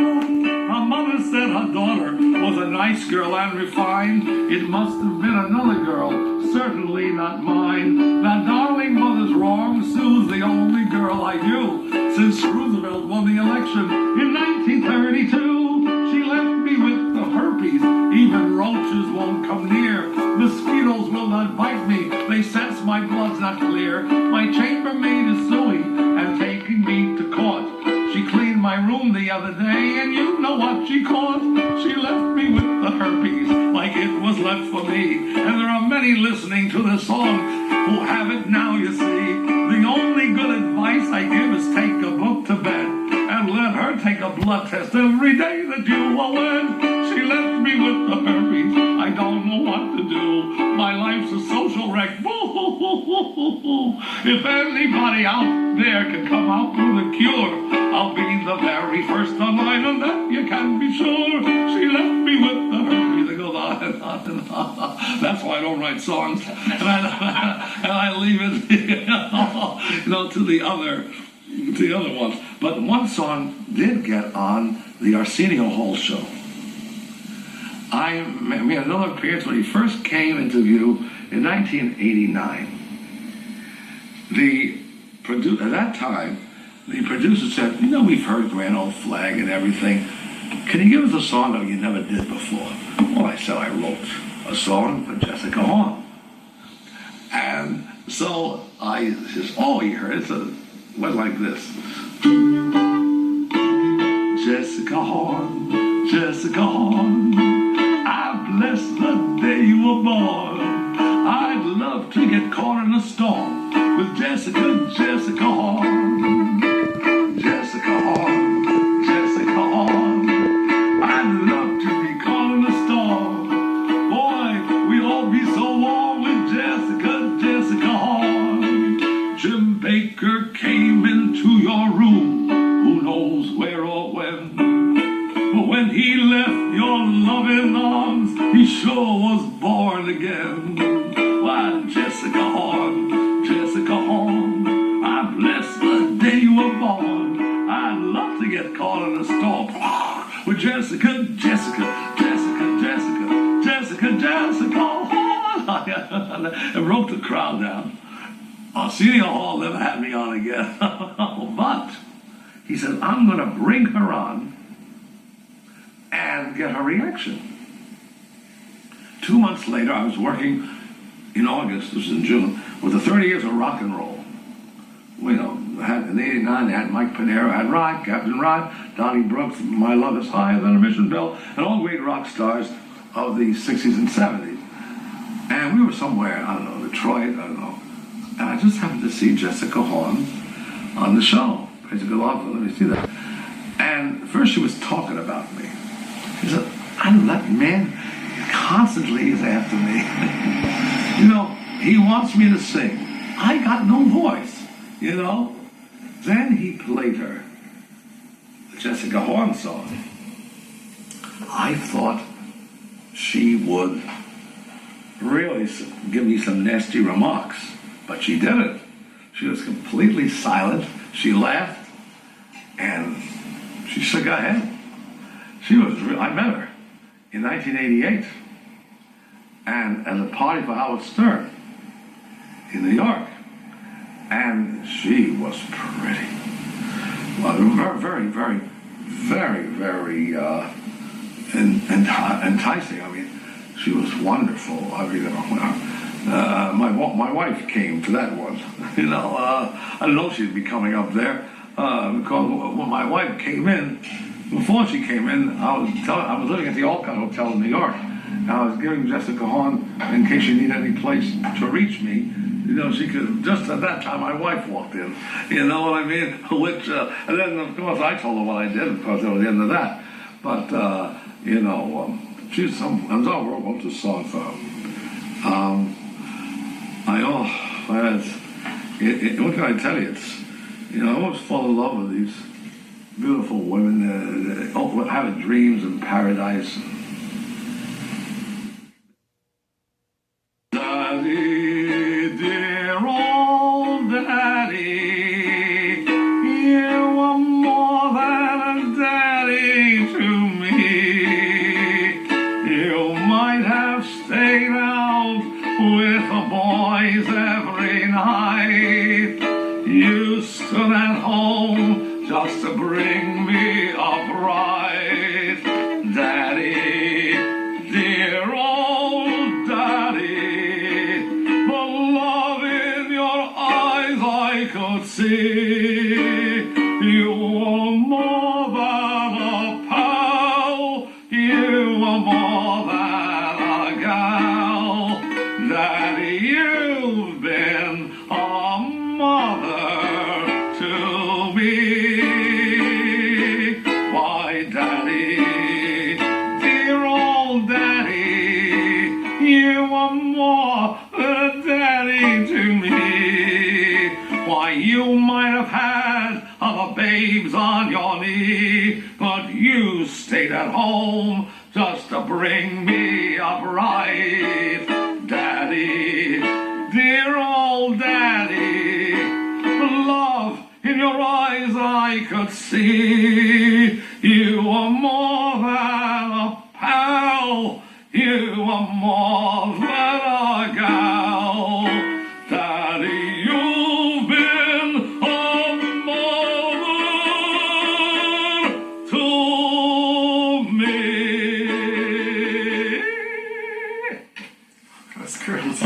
Her mother said her daughter was a nice girl and refined. It must have been another girl, certainly not mine. That darling mother's wrong. Sue's the only girl I knew since Roosevelt won the election in 1932. She left me with the herpes. Even roaches won't come near. Mosquitoes will not bite me. They sense my blood's not clear. My chambermaid is suing and taking me to court. She cleaned my room the other day, and you know what she caught? She left me with the herpes, like it was left for me. And there are many listening to this song who have it now, you see. The only good advice I give is take a book to bed and let her take a blood test every day that you are wed. She left me with the herpes. I don't know what to do. My life's a social wreck. If anybody out there can come out with a cure, I'll be the very first online, and that you can be sure. She left me with the herpes. It goes on and on and on. That's why I don't write songs, and I leave it, to the other ones. But one song did get on the Arsenio Hall show. I made another appearance when he first came into view in 1989. At that time, the producer said, we've heard Grand Old Flag and everything. Can you give us a song that you never did before? Well, I said I wrote a song for Jessica Horn. And so he heard it. It went like this. Jessica Horn, I bless the day you were born. I'd love to get caught in a storm with Jessica Horn. Jessica Horn, I'd love to be caught in a storm. Boy, we'd all be so warm with Jessica Horn. Jim Baker came into your room, who knows where or when. But when he left your loving arms, he sure was born again. Why, Jessica Horn, I bless the day you were born. I'd love to get caught in a storm with Jessica and broke the crowd down. Arsenio Hall never had me on again. But he said, I'm going to bring her on and get her reaction. 2 months later, I was working in August, this was in June, with the 30 Years of Rock and Roll. You know, in '89, they had Mike Pinero, had Rod, Captain Rod, Donnie Brooks, My Love Is Higher Than a Mission Bell, and all great rock stars of the 60s and 70s. And we were somewhere, I don't know, Detroit, I don't know. And I just happened to see Jessica Horn on the show. Praise the Lord, let me see that. And first she was talking about me. She said, that man constantly is after me. You know, he wants me to sing. I got no voice, you know. Then he played her the Jessica Horn song. I thought she would really give me some nasty remarks, but she didn't. She was completely silent. She laughed, and she said, go ahead. She was real. I met her in 1988 and at a party for Howard Stern in New York. And she was pretty. Well, very, very, very, very enticing. I mean, she was wonderful. I mean, my wife came to that one. You know, I didn't know she'd be coming up there because when my wife came in, before she came in, I was living at the Olcott Hotel in New York. And I was giving Jessica Horn, in case she needed any place to reach me, you know, she could, just at that time, my wife walked in. You know what I mean? Which, and then, of course, I told her what I did, because that was the end of that. But, you know, she's I wrote this song for her. What can I tell you? It's, you know, I always fall in love with these beautiful women, having dreams in paradise. Daddy, dear old daddy, you are more than a daddy to me. You might have stayed out with the boys every night. You stood at home just to bring me up right. Daddy, dear old daddy, the love in your eyes I could see. You are more than a pal, you are more than a gal. Daddy, you've been a mother to me. Why, daddy, dear old daddy, you are more than a daddy to me. Why, you might have had other babes on your knee, but you stayed at home just to bring me up right. Daddy, dear old daddy, the love in your eyes I could see. You are more than a pal, you are more than a gal. Daddy, you've been a mother to me. That's crazy.